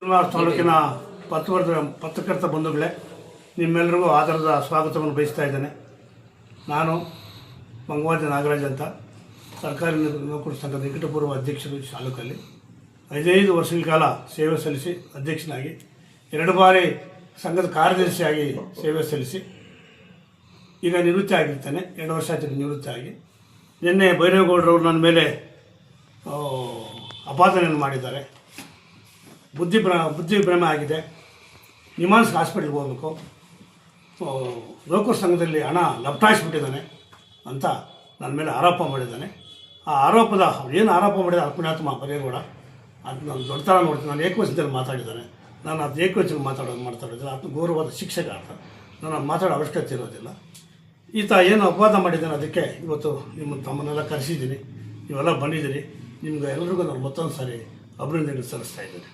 ಕೋಲಾರ ತಾಲೂಕಿನ ಪತ್ರಕರ್ತ ಬಂಧುಗಳೇ, ನಿಮ್ಮೆಲ್ಲರಿಗೂ ಆಧಾರದ ಸ್ವಾಗತವನ್ನು ಬಯಸ್ತಾ ಇದ್ದೇನೆ. ನಾನು ಮಂಗವಾದಿ ನಾಗರಾಜ್ ಅಂತ, ಸರ್ಕಾರಿ ನೌಕರರ ಸಂಘದ ನಿಕಟಪೂರ್ವ ಅಧ್ಯಕ್ಷರು ತಾಲೂಕಲ್ಲಿ 5 ವರ್ಷಗಳ ಕಾಲ ಸೇವೆ ಸಲ್ಲಿಸಿ ಅಧ್ಯಕ್ಷನಾಗಿ 2 ಬಾರಿ ಸಂಘದ ಕಾರ್ಯದರ್ಶಿಯಾಗಿ ಸೇವೆ ಸಲ್ಲಿಸಿ ಈಗ ನಿವೃತ್ತಿ ಆಗಿರ್ತೇನೆ. 2 ವರ್ಷ ಆಯ್ತು ನಿವೃತ್ತಿ ಆಗಿ. ನಿನ್ನೆ ಭೈರೇಗೌಡರವರು ನನ್ನ ಮೇಲೆ ಅಪಾದನೆಯನ್ನು ಮಾಡಿದ್ದಾರೆ. ಬುದ್ಧಿಭ್ರಮೆ ಆಗಿದೆ, ನಿಮಾನ್ಸ್ ಹಾಸ್ಪಿಟ್ಲ್ಗೆ ಹೋಗಬೇಕು, ನೌಕರ ಸಂಘದಲ್ಲಿ ಹಣ ಲಪಟಾಯಿಸ್ಬಿಟ್ಟಿದ್ದಾನೆ ಅಂತ ನನ್ನ ಮೇಲೆ ಆರೋಪ ಮಾಡಿದ್ದಾನೆ. ಆ ಆರೋಪದ ಏನು ಆರೋಪ ಮಾಡಿದ ಪುಣ್ಯಾತ್ಮ ಭೈರೇಗೌಡ ಅದು ನಾನು ದೊಡ್ಡತನ ನೋಡ್ತೀನಿ. ನಾನು ಏಕವಚನದಲ್ಲಿ ಮಾತಾಡಿದ್ದಾನೆ. ನಾನು ಅದು ಏಕವಚನ ಮಾತಾಡಿದ್ರೆ ಅದು ಗೌರವವಾದ ಶಿಕ್ಷಕ ಅಂತ ನಾನು ಮಾತಾಡೋ ಅವಶ್ಯಕತೆ ಇರೋದಿಲ್ಲ. ಈತ ಏನು ಅಪವಾದ ಮಾಡಿದ್ದಾನೆ, ಅದಕ್ಕೆ ಇವತ್ತು ತಮ್ಮನ್ನೆಲ್ಲ ಕರೆಸಿದ್ದೀನಿ, ನೀವೆಲ್ಲ ಬಂದಿದ್ದೀರಿ. ನಿಮ್ಗೆ ಎಲ್ಲರಿಗೂ ನಾನು ಮತ್ತೊಂದು ಸಾರಿ ಅಭಿನಂದನೆ ಸಲ್ಲಿಸ್ತಾ ಇದ್ದೀನಿ.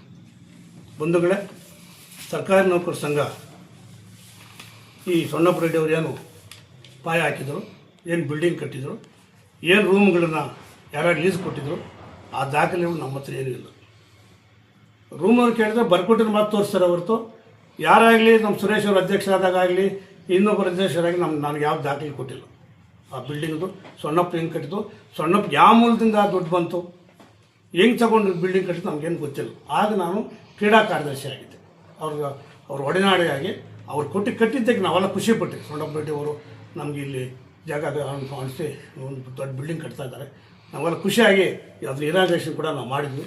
ಬಂಧುಗಳೇ, ಸರ್ಕಾರಿ ನೌಕರ ಸಂಘ ಈ ಸೊಣ್ಣಪ್ಪ ರೆಡ್ಡಿ ಅವರು ಏನು ಪಾಯ ಹಾಕಿದರು, ಏನು ಬಿಲ್ಡಿಂಗ್ ಕಟ್ಟಿದರು, ಏನು ರೂಮ್ಗಳನ್ನು ಯಾರ್ಯಾರು ಲೀಸ್ ಕೊಟ್ಟಿದ್ರು, ಆ ದಾಖಲೆಗಳು ನಮ್ಮ ಹತ್ರ ಏನೂ ಇಲ್ಲ. ರೂಮವ್ರು ಕೇಳಿದ್ರೆ ಬರ್ಕೊಟ್ಟಿರೋ ಮಾತು ತೋರಿಸ್ತಾರೆ ಹೊರತು ಯಾರಾಗಲಿ ನಮ್ಮ ಸುರೇಶ್ ಅವರು ಅಧ್ಯಕ್ಷರಾದಾಗಲಿ ಇನ್ನೊಬ್ಬರು ಅಧ್ಯಕ್ಷರಾಗಿ ನನಗೆ ಯಾವ ದಾಖಲೆ ಕೊಟ್ಟಿಲ್ಲ. ಆ ಬಿಲ್ಡಿಂಗ್ದು ಸೊಣ್ಣಪ್ಪ ಹೆಂಗೆ ಕಟ್ಟಿದ್ದು, ಸೊಣ್ಣಪ್ಪ ಯಾವ ಮೂಲದಿಂದ ದುಡ್ಡು ಬಂತು, ಹೆಂಗೆ ತಗೊಂಡು ಬಿಲ್ಡಿಂಗ್ ಕಟ್ಟಿದ್ದು ನಮಗೇನು ಗೊತ್ತಿಲ್ಲ. ಆಗ ನಾನು ಕ್ರೀಡಾ ಕಾರ್ಯದರ್ಶಿ ಆಗಿದ್ದೆ. ಅವ್ರ ಒಡನಾಡಿಯಾಗಿ ಅವ್ರು ಕಟ್ಟಿದ್ದಕ್ಕೆ ನಾವೆಲ್ಲ ಖುಷಿಪಟ್ಟಿವಿ. ಸೊಣ್ಣಪ್ಪ ರೆಡ್ಡಿ ಅವರು ನಮಗೆ ಇಲ್ಲಿ ಜಾಗ ಅನಿಸಿ ಒಂದು ದೊಡ್ಡ ಬಿಲ್ಡಿಂಗ್ ಕಟ್ತಾ ಇದ್ದಾರೆ, ನಾವೆಲ್ಲ ಖುಷಿಯಾಗಿ ಅದ್ರ ಇನಾಗ್ರೇಷನ್ ಕೂಡ ನಾವು ಮಾಡಿದ್ವಿ.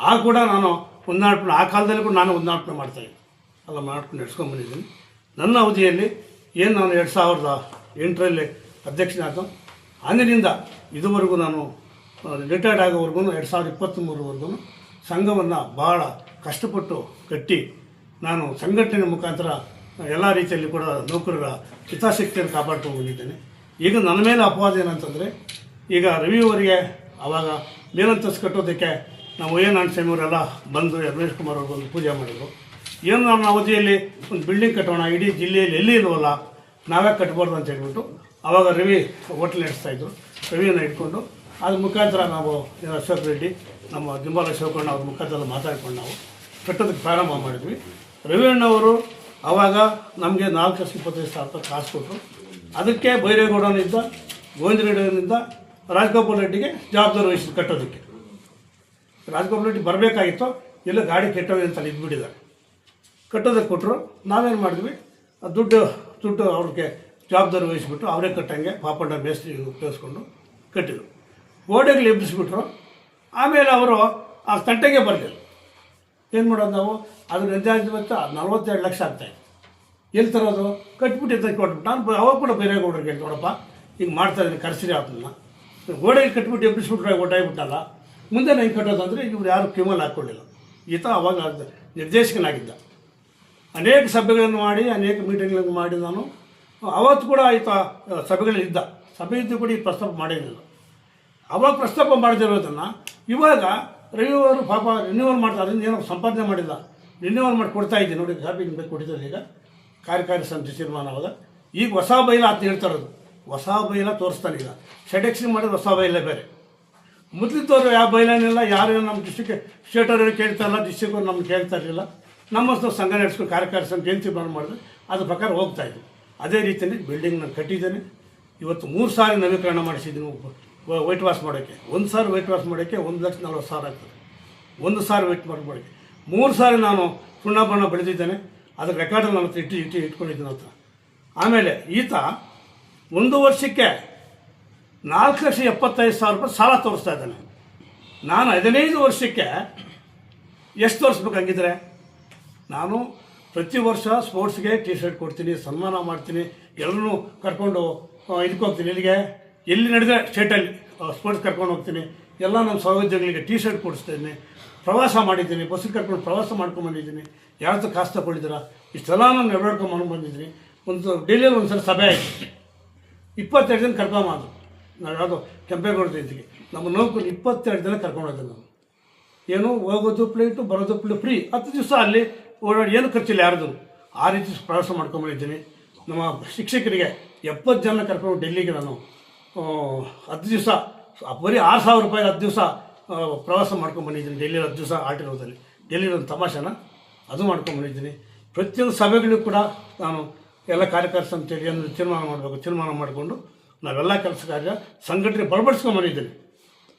ಆಗ ಕೂಡ ನಾನು ಹೊಂದಾಣಿಕೆ, ಆ ಕಾಲದಲ್ಲಿ ಕೂಡ ನಾನು ಹೊಂದಾಣಿಕೆ ಮಾಡ್ತಾಯಿದ್ದೆ, ಎಲ್ಲ ಮಾಡ್ಕೊಂಡು ನಡೆಸ್ಕೊಂಡ್ಬಂದಿದ್ದೀನಿ. ನನ್ನ ಅವಧಿಯಲ್ಲಿ ಏನು ನಾನು 2008ರಲ್ಲಿ ಅಧ್ಯಕ್ಷನಾದ, ಅಂದಿನಿಂದ ಇದುವರೆಗೂ ನಾನು ರಿಟೈರ್ಡ್ ಆಗೋವರೆಗೂ 2023ವರೆಗೂ ಸಂಘವನ್ನು ಭಾಳ ಕಷ್ಟಪಟ್ಟು ಕಟ್ಟಿ ನಾನು ಸಂಘಟನೆ ಮುಖಾಂತರ ಎಲ್ಲ ರೀತಿಯಲ್ಲಿ ಕೂಡ ನೌಕರರ ಹಿತಾಸಕ್ತಿಯನ್ನು ಕಾಪಾಡ್ಕೊಂಡು ಬಂದಿದ್ದೇನೆ. ಈಗ ನನ್ನ ಮೇಲೆ ಅಪವಾದ ಏನಂತಂದರೆ, ಈಗ ರವಿಯವರಿಗೆ ಆವಾಗ ಮೇಲಂತಸ್ತು ಕಟ್ಟೋದಕ್ಕೆ ನಾವು ನಾರಾಯಣಸ್ವಾಮಿಯವರೆಲ್ಲ ಬಂದು ರಮೇಶ್ ಕುಮಾರ್ ಅವರು ಬಂದು ಪೂಜೆ ಮಾಡಿದರು. ಏನು ನನ್ನ ಅವಧಿಯಲ್ಲಿ ಒಂದು ಬಿಲ್ಡಿಂಗ್ ಕಟ್ಟೋಣ, ಇಡೀ ಜಿಲ್ಲೆಯಲ್ಲಿ ಎಲ್ಲಿ ಇಲ್ವಲ್ಲ, ನಾವೇ ಕಟ್ಬಾರ್ದು ಅಂತ ಹೇಳ್ಬಿಟ್ಟು ಆವಾಗ ರವಿ ಹೋಟ್ಲ್ ನಡೆಸ್ತಾಯಿದ್ರು. ರವಿಯನ್ನು ಇಟ್ಕೊಂಡು ಅದ್ರ ಮುಖಾಂತರ ನಾವು ಅಶೋಕ್ ರೆಡ್ಡಿ, ನಮ್ಮ ದಿಂಬಾಲ ಶಿವಕಣ್ಣ ಅವ್ರ ಮುಖಾಂತರ ಮಾತಾಡ್ಕೊಂಡು ನಾವು ಕಟ್ಟೋದಕ್ಕೆ ಪ್ರಾರಂಭ ಮಾಡಿದ್ವಿ. ರವಿಯಣ್ಣವರು ಆವಾಗ ನಮಗೆ 4,25,000 ಕಾಸು ಕೊಟ್ಟರು. ಅದಕ್ಕೆ ಭೈರೇಗೌಡನಿಂದ, ಗೋವಿಂದ ರೆಡ್ಡಿಯಿಂದ ರಾಜಗೋಪಾಲ್ ರೆಡ್ಡಿಗೆ ಜವಾಬ್ದಾರಿ ವಹಿಸಿದ್ರು ಕಟ್ಟೋದಕ್ಕೆ. ರಾಜಗೋಪಾಲ್ ರೆಡ್ಡಿ ಬರಬೇಕಾಗಿತ್ತು, ಇಲ್ಲ ಗಾಡಿ ಕೆಟ್ಟೋಗಿ ಅಂತ ಇದ್ಬಿಟ್ಟಿದ್ದಾರೆ. ಕಟ್ಟೋದಕ್ಕೆ ಕೊಟ್ಟರು. ನಾವೇನು ಮಾಡಿದ್ವಿ, ದುಡ್ಡು ಅವ್ರಿಗೆ ಜವಾಬ್ದಾರಿ ವಹಿಸ್ಬಿಟ್ಟು ಅವರೇ ಕಟ್ಟಂಗೆ ಪಾಪಣ್ಣ ಮೇಸ್ತ್ರಿ ಉಪಯೋಗಿಸ್ಕೊಂಡು ಕಟ್ಟಿದರು. ಗೋಡೆಗಳು ಎಬ್ಬಿಸ್ಬಿಟ್ರು. ಆಮೇಲೆ ಅವರು ಆ ತಂಟೆಗೆ ಬರಲಿಲ್ಲ. ಏನು ಮಾಡೋದು ನಾವು, ಅದ್ರ ನಿರ್ಧಾರಿತ 42 ಲಕ್ಷ ಆಗ್ತಾಯಿತ್ತು. ಎಲ್ಲಿ ತರೋದು, ಕಟ್ಬಿಟ್ಟು ಕೊಟ್ಬಿಟ್ಟು ನಾನು ಅವಾಗ ಕೂಡ ಭೈರೇಗೌಡರಿಗೆ ನೋಡಪ್ಪ ಹಿಂಗೆ ಮಾಡ್ತಾಯಿದ್ದೀನಿ, ಕರೆಸಿರಿ ಅದನ್ನ ಗೋಡೆಗೆ ಕಟ್ಬಿಟ್ಟು ಎಬ್ಬಿಸ್ಬಿಟ್ರೆ ಒಟ್ಟಾಗ್ಬಿಟ್ಟಲ್ಲ, ಮುಂದೆ ನಂಗೆ ಕಟ್ಟೋದು ಅಂದರೆ ಇವ್ರು ಯಾರು ಕಿಮಲ್ ಹಾಕ್ಕೊಳ್ಳಿಲ್ಲ. ಈತ ಅವಾಗ ನಿರ್ದೇಶಕನಾಗಿದ್ದ. ಅನೇಕ ಸಭೆಗಳನ್ನು ಮಾಡಿ, ಅನೇಕ ಮೀಟಿಂಗ್ಗಳನ್ನು ಮಾಡಿ ನಾನು ಅವತ್ತು ಕೂಡ ಈತ ಸಭೆಗಳಿದ್ದ. ಸಭೆ ಇದ್ದು ಕೂಡ ಈ ಪ್ರಸ್ತಾಪ ಮಾಡಿರಲಿಲ್ಲ. ಅವಾಗ ಪ್ರಸ್ತಾಪ ಮಾಡದಿರೋದನ್ನು ಇವಾಗ ರವಿಯವರು ಪಾಪ ರಿನ್ಯೂವಲ್ ಮಾಡ್ತಾರೆ, ಅದರಿಂದ ಏನೋ ಸಂಪಾದನೆ ಮಾಡಿಲ್ಲ, ರಿನ್ಯೂವಲ್ ಮಾಡಿ ಕೊಡ್ತಾ ಇದ್ದೀನಿ ನೋಡಿ, ಕಾಪಿ ನಿಮಗೆ ಕೊಟ್ಟಿದ್ದಾರೆ. ಈಗ ಕಾರ್ಯಕಾರಿ ಸಮಿತಿ ತೀರ್ಮಾನವಾದ ಈಗ ಹೊಸ ಬೈಲ ಅಂತ ಹೇಳ್ತಾ ಇರೋದು, ಹೊಸ ಬೈಲ ತೋರಿಸ್ತಾನೆ. ಈಗ ಸೆಡೆಕ್ಸಿಂಗ್ ಮಾಡಿದ್ರೆ ಹೊಸ ಬೈಲ ಬೇರೆ, ಮೊದಲಿದ್ದವರು ಯಾವ ಬೈಲೇನಿಲ್ಲ, ಯಾರು ನಮ್ಮ ಡಿಸ್ಟ್ರಿಕ್ಟ್ ಸ್ಟೇಟವ್ರಿಗೆ ಕೇಳ್ತಾ ಇಲ್ಲ, ಡಿಸ್ಟ್ರಿಕ್ಟ್ ನಮ್ಗೆ ಕೇಳ್ತಾ ಇರಲಿಲ್ಲ. ನಮ್ಮ ಸಂಘ ನಡೆಸ್ಕೊಂಡು ಕಾರ್ಯಕಾರಿ ಸಮಿತಿ ಏನು ತೀರ್ಮಾನ ಮಾಡಿದ್ರೆ ಅದ್ರ ಪ್ರಕಾರ ಹೋಗ್ತಾಯಿದ್ವಿ. ಅದೇ ರೀತಿಯಲ್ಲಿ ಬಿಲ್ಡಿಂಗ್ ನಾನು ಕಟ್ಟಿದ್ದೇನೆ. ಇವತ್ತು 3 ಸಾರಿ ನವೀಕರಣ ಮಾಡಿಸಿದ್ದೀನಿ. ವೈಟ್ ವಾಶ್ ಮಾಡೋಕ್ಕೆ 1 ಸಾರಿ ವೈಟ್ ವಾಶ್ ಮಾಡೋಕ್ಕೆ 1,40,000 ಆಗ್ತದೆ. 1 ಸಾರಿ ವೈಟ್ ಮಾಡೋಕ್ಕೆ 3 ಸಾರಿ ನಾನು ಸುಣ್ಣ ಬಣ್ಣ ಬೆಳೆದಿದ್ದೇನೆ. ಅದ್ರ ರೆಕಾರ್ಡಲ್ಲಿ ನನ್ನ ಹತ್ರ ಇಟ್ಕೊಂಡಿದ್ದೀನಿ ಹತ್ರ. ಆಮೇಲೆ ಈತ 1 ವರ್ಷಕ್ಕೆ 4,75,000 ರೂಪಾಯಿ ಸಾಲ ತೋರಿಸ್ತಾ ಇದ್ದಾನೆ. ನಾನು 15 ವರ್ಷಕ್ಕೆ ಎಷ್ಟು ತೋರಿಸ್ಬೇಕಾಗಿದ್ರೆ, ನಾನು ಪ್ರತಿ ವರ್ಷ ಸ್ಪೋರ್ಟ್ಸ್ಗೆ ಟಿ ಶರ್ಟ್ ಕೊಡ್ತೀನಿ, ಸನ್ಮಾನ ಮಾಡ್ತೀನಿ, ಎಲ್ಲರೂ ಕರ್ಕೊಂಡು ಇದಕ್ಕೆ ಹೋಗ್ತೀನಿ. ಎಲ್ಲಿ ನಡೆದರೆ ಸ್ಟೇಟಲ್ಲಿ ಸ್ಪೋರ್ಟ್ಸ್ ಕರ್ಕೊಂಡು ಹೋಗ್ತೀನಿ. ಎಲ್ಲ ನಮ್ಮ ಸಹೋದ್ಯೋಗಿಗಳಿಗೆ ಟಿ ಶರ್ಟ್ ಕೊಡಿಸ್ತೀನಿ, ಪ್ರವಾಸ ಮಾಡಿದ್ದೀನಿ, ಬಸ್ಸಿಗೆ ಕರ್ಕೊಂಡು ಪ್ರವಾಸ ಮಾಡ್ಕೊಂಡ್ಬಂದಿದ್ದೀನಿ. ಯಾರ್ದು ಕಾಸು ತಗೊಂಡಿದ್ದೀರಾ, ಇಷ್ಟೆಲ್ಲ ನಾನು ನೆರವೇರ್ಕೊಂಡು ಬಂದಿದ್ದೀನಿ. ಒಂದು ಡೆಲ್ಲಿಯಲ್ಲಿ ಒಂದು ಸಲ ಸಭೆ ಆಯಿತು, 22 ಜನ ಕರ್ಕೊಂಬಂದು. ನಾವು ಯಾವುದೋ ಕೆಂಪೇಗೌಡ ಜಯಂತಿಗೆ ನಮ್ಮ ನೌಕರು 22 ಜನ ಕರ್ಕೊಂಡೋದ್ದೆ. ನಾನು ಏನು ಹೋಗೋದು ಪ್ಲೇಟು, ಬರೋದು ಫ್ರೀ. 10 ದಿವಸ ಅಲ್ಲಿ ಓಡಾಡಿ ಏನು ಖರ್ಚಿಲ್ಲ ಯಾರ್ದು. ಆ ರೀತಿ ಪ್ರವಾಸ ಮಾಡ್ಕೊಂಬಂದಿದ್ದೀನಿ. ನಮ್ಮ ಶಿಕ್ಷಕರಿಗೆ 70 ಜನ ಕರ್ಕೊಂಡು ಡೆಲ್ಲಿಗೆ ನಾನು 10 ದಿವಸ ಬರೀ 6,000 ರೂಪಾಯಿ 10 ದಿವಸ ಪ್ರವಾಸ ಮಾಡ್ಕೊಂಡು ಬಂದಿದ್ದೀನಿ. ಡೆಲ್ಲಿಯಲ್ಲಿ 10 ದಿವಸ ಆಲ್ಟಿರೋದಲ್ಲಿ. ಡೆಲ್ಲಿಲಿ ಒಂದು ತಮಾಷೆನ ಅದು ಮಾಡ್ಕೊಂಡ್ಬಂದಿದ್ದೀನಿ. ಪ್ರತಿಯೊಂದು ಸಭೆಗಳಿಗೂ ಕೂಡ ನಾನು ಎಲ್ಲ ಕಾರ್ಯಕರ್ತರು ಅಂತೇಳಿ ಏನು ತೀರ್ಮಾನ ಮಾಡಿಕೊಂಡು ನಾವೆಲ್ಲ ಕೆಲಸ ಕಾರ್ಯ ಸಂಘಟನೆ ಬಲಪಡಿಸ್ಕೊಂಡ್ಬಂದಿದ್ದೀನಿ.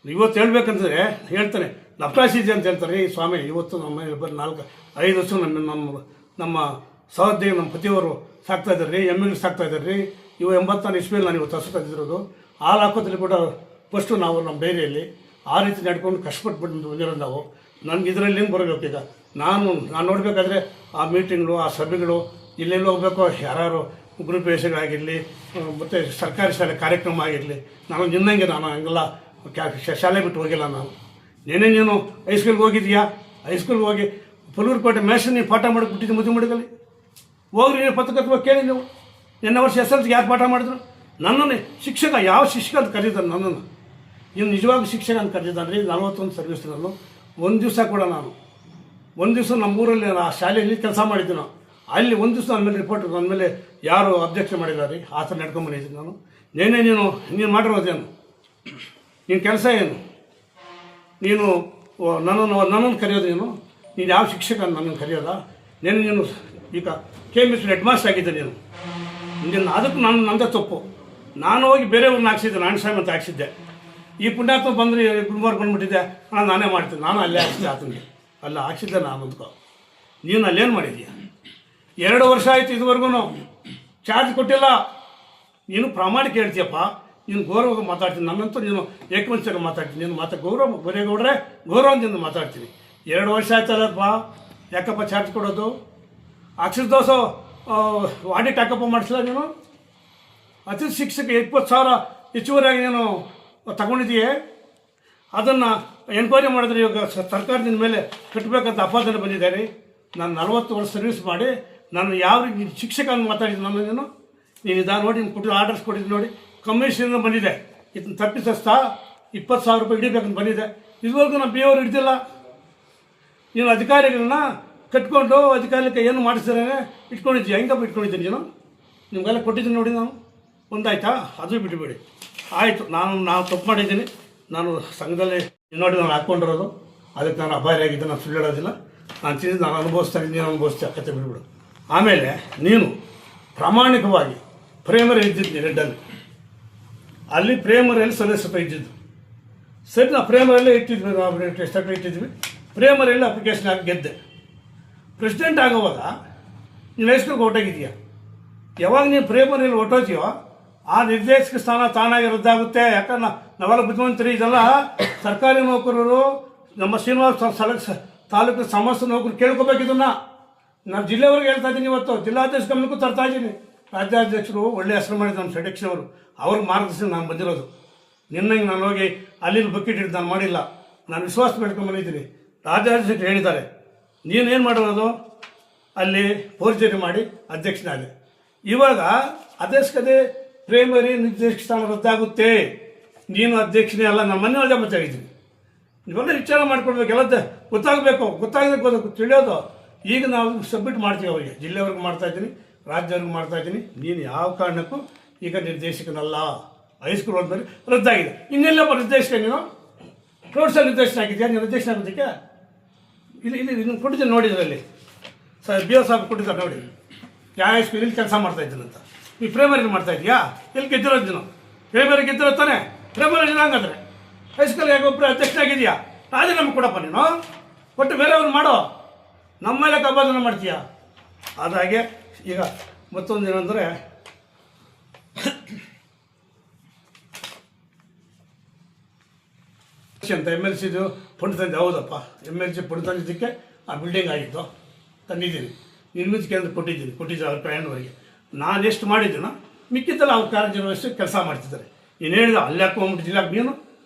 ಇವತ್ತು ಹೇಳ್ಬೇಕಂತಂದರೆ ಹೇಳ್ತಾನೆ ಲಪ್ಟಾಸಿದೆ ಅಂತ ಹೇಳ್ತಾರೆ. ಈ ಸ್ವಾಮಿ ಇವತ್ತು ನಮ್ಮ 4-5 ವರ್ಷ ನಮ್ಮ ಸಹೋದ್ಯೋಗಿ ನಮ್ಮ ಪತಿಯವರು ಸಾಕ್ತಾಯಿದ್ದಾರೆ ರೀ, ಎಮ್ಮೆಗಳು ಸಾಕ್ತಾಯಿದ್ದಾರೆ ರೀ. ಇವು 84 ಇಸ್ವಿಯಲ್ಲಿ ನಾನು ಇವತ್ತು ಹಸು ತಂದಿರೋದು. ಹಾಲು ಹಾಕೋದ್ರಲ್ಲಿ ಕೂಡ ಫಸ್ಟು ನಾವು ನಮ್ಮ ಡೈರಿಯಲ್ಲಿ ಆ ರೀತಿ ನಡ್ಕೊಂಡು ಕಷ್ಟಪಟ್ಟು ಬಂದಿರೋದು ನಾವು. ನನಗೆ ಇದರಲ್ಲಿ ಹೆಂಗೆ ಬರಬೇಕು ಈಗ ನಾನು ನೋಡಬೇಕಾದ್ರೆ ಆ ಮೀಟಿಂಗ್ಗಳು ಆ ಸಭೆಗಳು ಎಲ್ಲೆಲ್ಲಿ ಹೋಗಬೇಕು, ಯಾರು ಗ್ರೂಪ್ ವೇಷಗಳಾಗಿರಲಿ ಮತ್ತು ಸರ್ಕಾರಿ ಶಾಲೆ ಕಾರ್ಯಕ್ರಮ ಆಗಿರಲಿ, ನಾನು ನಿನ್ನಂಗೆ ನಾನು ಹಂಗೆಲ್ಲ ಶಾಲೆ ಬಿಟ್ಟು ಹೋಗಿಲ್ಲ. ನಾನು ನೀನು ಹೈಸ್ಕೂಲ್ಗೆ ಹೋಗಿದ್ಯಾ? ಹೈಸ್ಕೂಲ್ಗೆ ಹೋಗಿ ಪುಲೂರ್ಕೋಟೆ ಮ್ಯಾಷನ್ ನೀವು ಪಾಠ ಮಾಡಿಬಿಟ್ಟಿದ್ದು ಮುದ್ದೆ ಮಡಿಗಲ್ಲಿ ಹೋಗ್ರಿ. ನೀವು ಪತ್ರಕರ್ತ ಕೇಳಿ ನೀವು ನಿನ್ನೆ ವರ್ಷ SLC ಯಾರು ಪಾಠ ಮಾಡಿದ್ರು? ನನ್ನನ್ನು ಶಿಕ್ಷಕ ಯಾವ ಶಿಕ್ಷಕ ಅಂತ ಕರೀತಾರೆ ನನ್ನನ್ನು. ಇನ್ನು ನಿಜವಾಗ್ಲೂ ಶಿಕ್ಷಕ ಅಂತ ಕರೀತಾನೆ. 41 ಸರ್ವಿಸ್ ನಾನು ಒಂದು ದಿವಸ ಕೂಡ ಒಂದು ದಿವಸ ನಮ್ಮೂರಲ್ಲಿ ಆ ಶಾಲೆಯಲ್ಲಿ ಕೆಲಸ ಮಾಡಿದ್ದೆ ನಾವು. ಅಲ್ಲಿ ಒಂದು ದಿವಸ ನನ್ನ ಮೇಲೆ ರಿಪೋರ್ಟ್ ನನ್ನ ಮೇಲೆ ಯಾರು ಅಬ್ಜೆಕ್ಷನ್ ಮಾಡಿದ್ದಾರೆ ಆ ಥರ ನಡ್ಕೊಂಬಂದಿದ್ದೀನಿ ನಾನು. ನೀನು ಮಾಡಿರೋದೇನು? ನಿನ್ನ ಕೆಲಸ ಏನು? ನೀನು ನನ್ನನ್ನು ಕರೆಯೋದು ನೀನು ಯಾವ ಶಿಕ್ಷಕ ನನ್ನನ್ನು ಕರೆಯೋದಾ? ನೀನು ಈಗ KMS ಹೆಡ್ ಮಾಸ್ಟರ್ ಆಗಿದ್ದೆ ನೀನು ಅದಕ್ಕೆ ನಂದೇ ತಪ್ಪು. ನಾನು ಹೋಗಿ ಬೇರೆಯವ್ರನ್ನ ಹಾಕ್ಸಿದ್ದೆ, ನಾರಾಯಣಸ್ವಾಮಿ ಅಂತ ಹಾಕ್ಸಿದ್ದೆ. ಈ ಪುಣ್ಯಾತ್ಮ ಬಂದರೆ ಗುಲ್ಬರ್ಗ ಬಂದುಬಿಟ್ಟಿದ್ದೆ, ನಾನೇ ಮಾಡ್ತೀನಿ. ನಾನು ಅಲ್ಲೇ ಹಾಕ್ಸಿದ್ದೆ, ಆತನಿಗೆ ಅಲ್ಲ ಹಾಕ್ಸಿದ್ದೆ ನಾನು ಅಂದ್ಕೋ. ನೀನು ಅಲ್ಲೇನು ಮಾಡಿದ್ದೀಯ? 2 ವರ್ಷ ಆಯಿತು ಇದುವರೆಗೂ ಚಾರ್ಜ್ ಕೊಟ್ಟಿಲ್ಲ. ನೀನು ಪ್ರಾಮಾಣಿಕ ಹೇಳ್ತೀಯಪ್ಪ. ನೀನು ಗೌರವ ಮಾತಾಡ್ತೀನಿ. ನನ್ನಂತೂ ನೀನು ಏಕವಂಚಕ ಮಾತಾಡ್ತೀನಿ. ನೀನು ಗೌರವ ಬರೇಗೌಡ್ರೆ ಗೌರವದಿಂದ ಮಾತಾಡ್ತೀನಿ. 2 ವರ್ಷ ಆಯ್ತಲ್ಲಪ್ಪ, ಯಾಕಪ್ಪ ಚಾರ್ಜ್ ಕೊಡೋದು? ಅಕ್ಷರ ದೋಸ ಆಡಿಟ್ ಹಾಕಪ್ಪ ಮಾಡಿಸಿಲ್ಲ ನೀನು? ಅತಿಥಿ ಶಿಕ್ಷಕ 20,000 ಹೆಚ್ಚುವರಿಯಾಗಿ ನೀನು ತಗೊಂಡಿದ್ದೀಯೇ. ಅದನ್ನು ಎನ್ಕ್ವೈರಿ ಮಾಡಿದ್ರೆ ಇವಾಗ ಸರ್ಕಾರದಿಂದ ಮೇಲೆ ಕಟ್ಟಬೇಕಂತ ಅಪಾದನೆ ಬಂದಿದ್ದಾರೆ. ನಾನು 40 ವರ್ಷ ಸರ್ವಿಸ್ ಮಾಡಿ ನಾನು ಯಾವ ರೀತಿ ಶಿಕ್ಷಕ ಅಂತ ಮಾತಾಡಿದ್ದು ನೀನು ಇದಾ ನೋಡಿ, ನೀನು ಕೊಟ್ಟಿದ್ದು ಆರ್ಡರ್ಸ್ ಕೊಟ್ಟಿದ್ದು ನೋಡಿ. ಕಮಿಷನ್ ಬಂದಿದೆ, ಇದನ್ನು ತಪ್ಪಿಸ್ತಾ 20,000 ರೂಪಾಯಿ ಹಿಡಿಬೇಕಂತ ಬಂದಿದೆ. ಇದುವರೆಗೂ ನಮ್ಮ BO ಹಿಡ್ದಿಲ್ಲ. ನೀನು ಅಧಿಕಾರಿಗಳನ್ನ ಕಟ್ಕೊಂಡು ಅಧಿಕಾರಕ್ಕೆ ಏನು ಮಾಡಿಸ್ತಾರೆ ಇಟ್ಕೊಂಡಿದ್ದೀಯ. ಹೆಂಗಪ್ಪ ಇಟ್ಕೊಂಡಿದ್ದೀನಿ ನೀನು? ನಿಮಗೆಲ್ಲ ಕೊಟ್ಟಿದ್ದೀನಿ ನೋಡಿ ನಾನು. ಒಂದಾಯ್ತಾ? ಅದು ಬಿಟ್ಟುಬಿಡಿ. ಆಯಿತು, ನಾವು ತಪ್ಪು ಮಾಡಿದ್ದೀನಿ. ನಾನು ಸಂಘದಲ್ಲಿ ನೋಡಿ ನಾನು ಹಾಕ್ಕೊಂಡಿರೋದು, ಅದಕ್ಕೆ ನಾನು ಅಪಾಯವಾಗಿದ್ದೆ. ನಾನು ಸುಳ್ಳು ಹೇಳೋದಿಲ್ಲ. ನಾನು ತಿಂದು ನಾನು ಅನುಭವಿಸ್ತಾನೆ, ನೀನು ಅನುಭವಿಸ್ತಾ ಕತೆ ಬಿಟ್ಬಿಡು. ಆಮೇಲೆ ನೀನು ಪ್ರಾಮಾಣಿಕವಾಗಿ ಪ್ರೈಮರಿ ಇದ್ದಿದ್ದು ರೆಡ್ಡಲ್ಲಿ, ಅಲ್ಲಿ ಪ್ರೈಮರಿಯಲ್ಲಿ ಸದಸ್ಯತ್ವ ಇದ್ದಿದ್ದು ಸರಿ. ನಾವು ಪ್ರೈಮರಿಯಲ್ಲೇ ಇಟ್ಟಿದ್ವಿ. ಪ್ರೈಮರಿಯಲ್ಲಿ ಅಪ್ಲಿಕೇಶನ್ ಆಗಿ ಗೆದ್ದೆ. ಪ್ರೆಸಿಡೆಂಟ್ ಆಗೋವಾಗ ನೀನು ಹೈಸ್ಕೂಲ್ಗೆ ಹೊರಟೋಗಿದ್ದೀಯ. ಯಾವಾಗ ನೀನು ಪ್ರೈಮರಿಯಲ್ಲಿ ಹೊರಟೋತೀಯೋ ಆ ನಿರ್ದೇಶಕ ಸ್ಥಾನ ತಾನಾಗಿ ರದ್ದಾಗುತ್ತೆ. ಯಾಕಂದ್ರೆ ನಾವೆಲ್ಲ ಬುದ್ಧಿವಂತರಿ, ಇದೆಲ್ಲ ಸರ್ಕಾರಿ ನೌಕರರು ನಮ್ಮ ಶ್ರೀನಿವಾಸ ತಾಲೂಕು ಸಮಸ್ತ ನೌಕರು ಕೇಳ್ಕೊಬೇಕು. ಇದನ್ನು ನಾನು ಜಿಲ್ಲೆವರೆಗೆ ಹೇಳ್ತಾ ಇದ್ದೀನಿ. ಇವತ್ತು ಜಿಲ್ಲಾಧ್ಯಕ್ಷ ಗಮನಕ್ಕೂ ತರ್ತಾ ಇದ್ದೀನಿ. ರಾಜ್ಯಾಧ್ಯಕ್ಷರು ಒಳ್ಳೆ ಹೆಸರು ಮಾಡಿದ್ರು ನಮ್ಮ ಸೆಡೆಕ್ಷನವರು, ಅವ್ರಿಗೆ ಮಾರ್ಗದರ್ಶನ ನಾನು ಬಂದಿರೋದು. ನಿನ್ನಂಗೆ ನಾನು ಹೋಗಿ ಅಲ್ಲಿ ಬಕೆಟ್ ಹಿಡಿದು ನಾನು ಮಾಡಿಲ್ಲ. ನಾನು ವಿಶ್ವಾಸ ಬೆಳ್ಕೊಂಡ್ಬಂದಿದ್ದೀನಿ. ರಾಜ್ಯಾಧ್ಯಕ್ಷರು ಹೇಳಿದ್ದಾರೆ, ನೀನೇನು ಮಾಡಿರೋದು ಅಲ್ಲಿ ಫೋರ್ಜರಿ ಮಾಡಿ ಅಧ್ಯಕ್ಷನಾದೆ. ಇವಾಗ ಅಧ್ಯಕ್ಷತೆ ಪ್ರೈಮರಿ ನಿರ್ದೇಶಕ ಸ್ಥಾನ ರದ್ದಾಗುತ್ತೆ. ನೀನು ಅಧ್ಯಕ್ಷನೇ ಅಲ್ಲ. ನಾನು ಮೊನ್ನೆ ಅದೇ ಮಾತಾಡಿದ್ದೀನಿ. ನೀವೆಲ್ಲ ವಿಚಾರ ಮಾಡ್ಕೊಳ್ಬೇಕು, ಎಲ್ಲ ಗೊತ್ತಾಗಬೇಕು ತಿಳಿಯೋದು. ಈಗ ನಾವು ಸಬ್ಮಿಟ್ ಮಾಡ್ತೀವಿ ಅವರಿಗೆ. ಜಿಲ್ಲೆವರೆಗೂ ಮಾಡ್ತಾಯಿದ್ದೀನಿ, ರಾಜ್ಯವ್ರಿಗೆ ಮಾಡ್ತಾಯಿದ್ದೀನಿ. ನೀನು ಯಾವ ಕಾರಣಕ್ಕೂ ಈಗ ನಿರ್ದೇಶಕನಲ್ಲ. ಹೈಸ್ಕೂಲ್ ಹೋದ್ಮೇಲೆ ರದ್ದಾಗಿದೆ. ಇನ್ನೆಲ್ಲಪ್ಪ ನಿರ್ದೇಶಕ? ನೀನು ರೋಡ್ಸಲ್ಲಿ ನಿರ್ದೇಶನ ಆಗಿದೆಯಾ? ನೀನು ನಿರ್ದೇಶನ ಆಗೋದಕ್ಕೆ ಇಲ್ಲಿ ಕೊಟ್ಟಿದ್ದೀನಿ ನೋಡಿದ್ರಲ್ಲಿ BO ಸಾಹೇಬ್ ಕೊಟ್ಟಿದ್ದಾರೆ ನೋಡಿ. ಯಾವ ಹೈಸ್ಕೂಲ್ ಇಲ್ಲಿ ಕೆಲಸ ಮಾಡ್ತಾಯಿದ್ದೀನಿ ಅಂತ. ಈ ಪ್ರೈಮರಿ ಮಾಡ್ತಾಯಿದ್ಯಾ? ಎಲ್ಲಿ ಗೆದ್ದಿರೋದು ನೀನು? ಪ್ರೈಮರಿ ಗೆದ್ದಿರೋ ತಾನೆ? ಪ್ರೈಮರಿ ಹಂಗಾದ್ರೆ ಹೈಸ್ಕೂಲ್ ಯಾಕೆ ಒಬ್ಬರು ಅಧ್ಯಕ್ಷನಾಗಿದೆಯಾ? ರಾಜೀನಾಮೆ ಕೊಡಪ್ಪ ನೀನು. ಒಟ್ಟು ಬೇರೆಯವ್ರು ಮಾಡೋ, ನಮ್ಮ ಮೇಲೆ ಕಬ್ಬಾದನ ಮಾಡ್ತೀಯ. ಅದಾಗೆ ಈಗ ಮತ್ತೊಂದು ಏನಂದರೆ, ಅಂತ MLCದು ಫಂಡ್ ತಂದೆ. ಹೌದಪ್ಪ, MLC ಫಂಡ್ ತಂದಿದ್ದಕ್ಕೆ ಆ ಬಿಲ್ಡಿಂಗ್ ಆಗಿತ್ತು, ತಂದಿದ್ದೀನಿ. ನಿರ್ಮಿತ ಕೇಂದ್ರ ಕೊಟ್ಟಿದ್ದೀನಿ ಅವ್ರ ಪ್ರಯಾಣವರೆಗೆ. ನಾನು ಎಷ್ಟು ಮಾಡಿದ್ದೀನೋ ಮಿಕ್ಕಿದ್ದಲ್ಲ ಅವ್ರ ಕಾರ್ಯನಿರ್ವಹಿಸಿ ಕೆಲಸ ಮಾಡ್ತಿದ್ದಾರೆ. ನೀನು ಹೇಳಿದ ಅಲ್ಲಿ ಹಾಕ್ಕೊಂಬಿಟ್ಟಿದ್ದಿಲ್ಲ. ನೀನು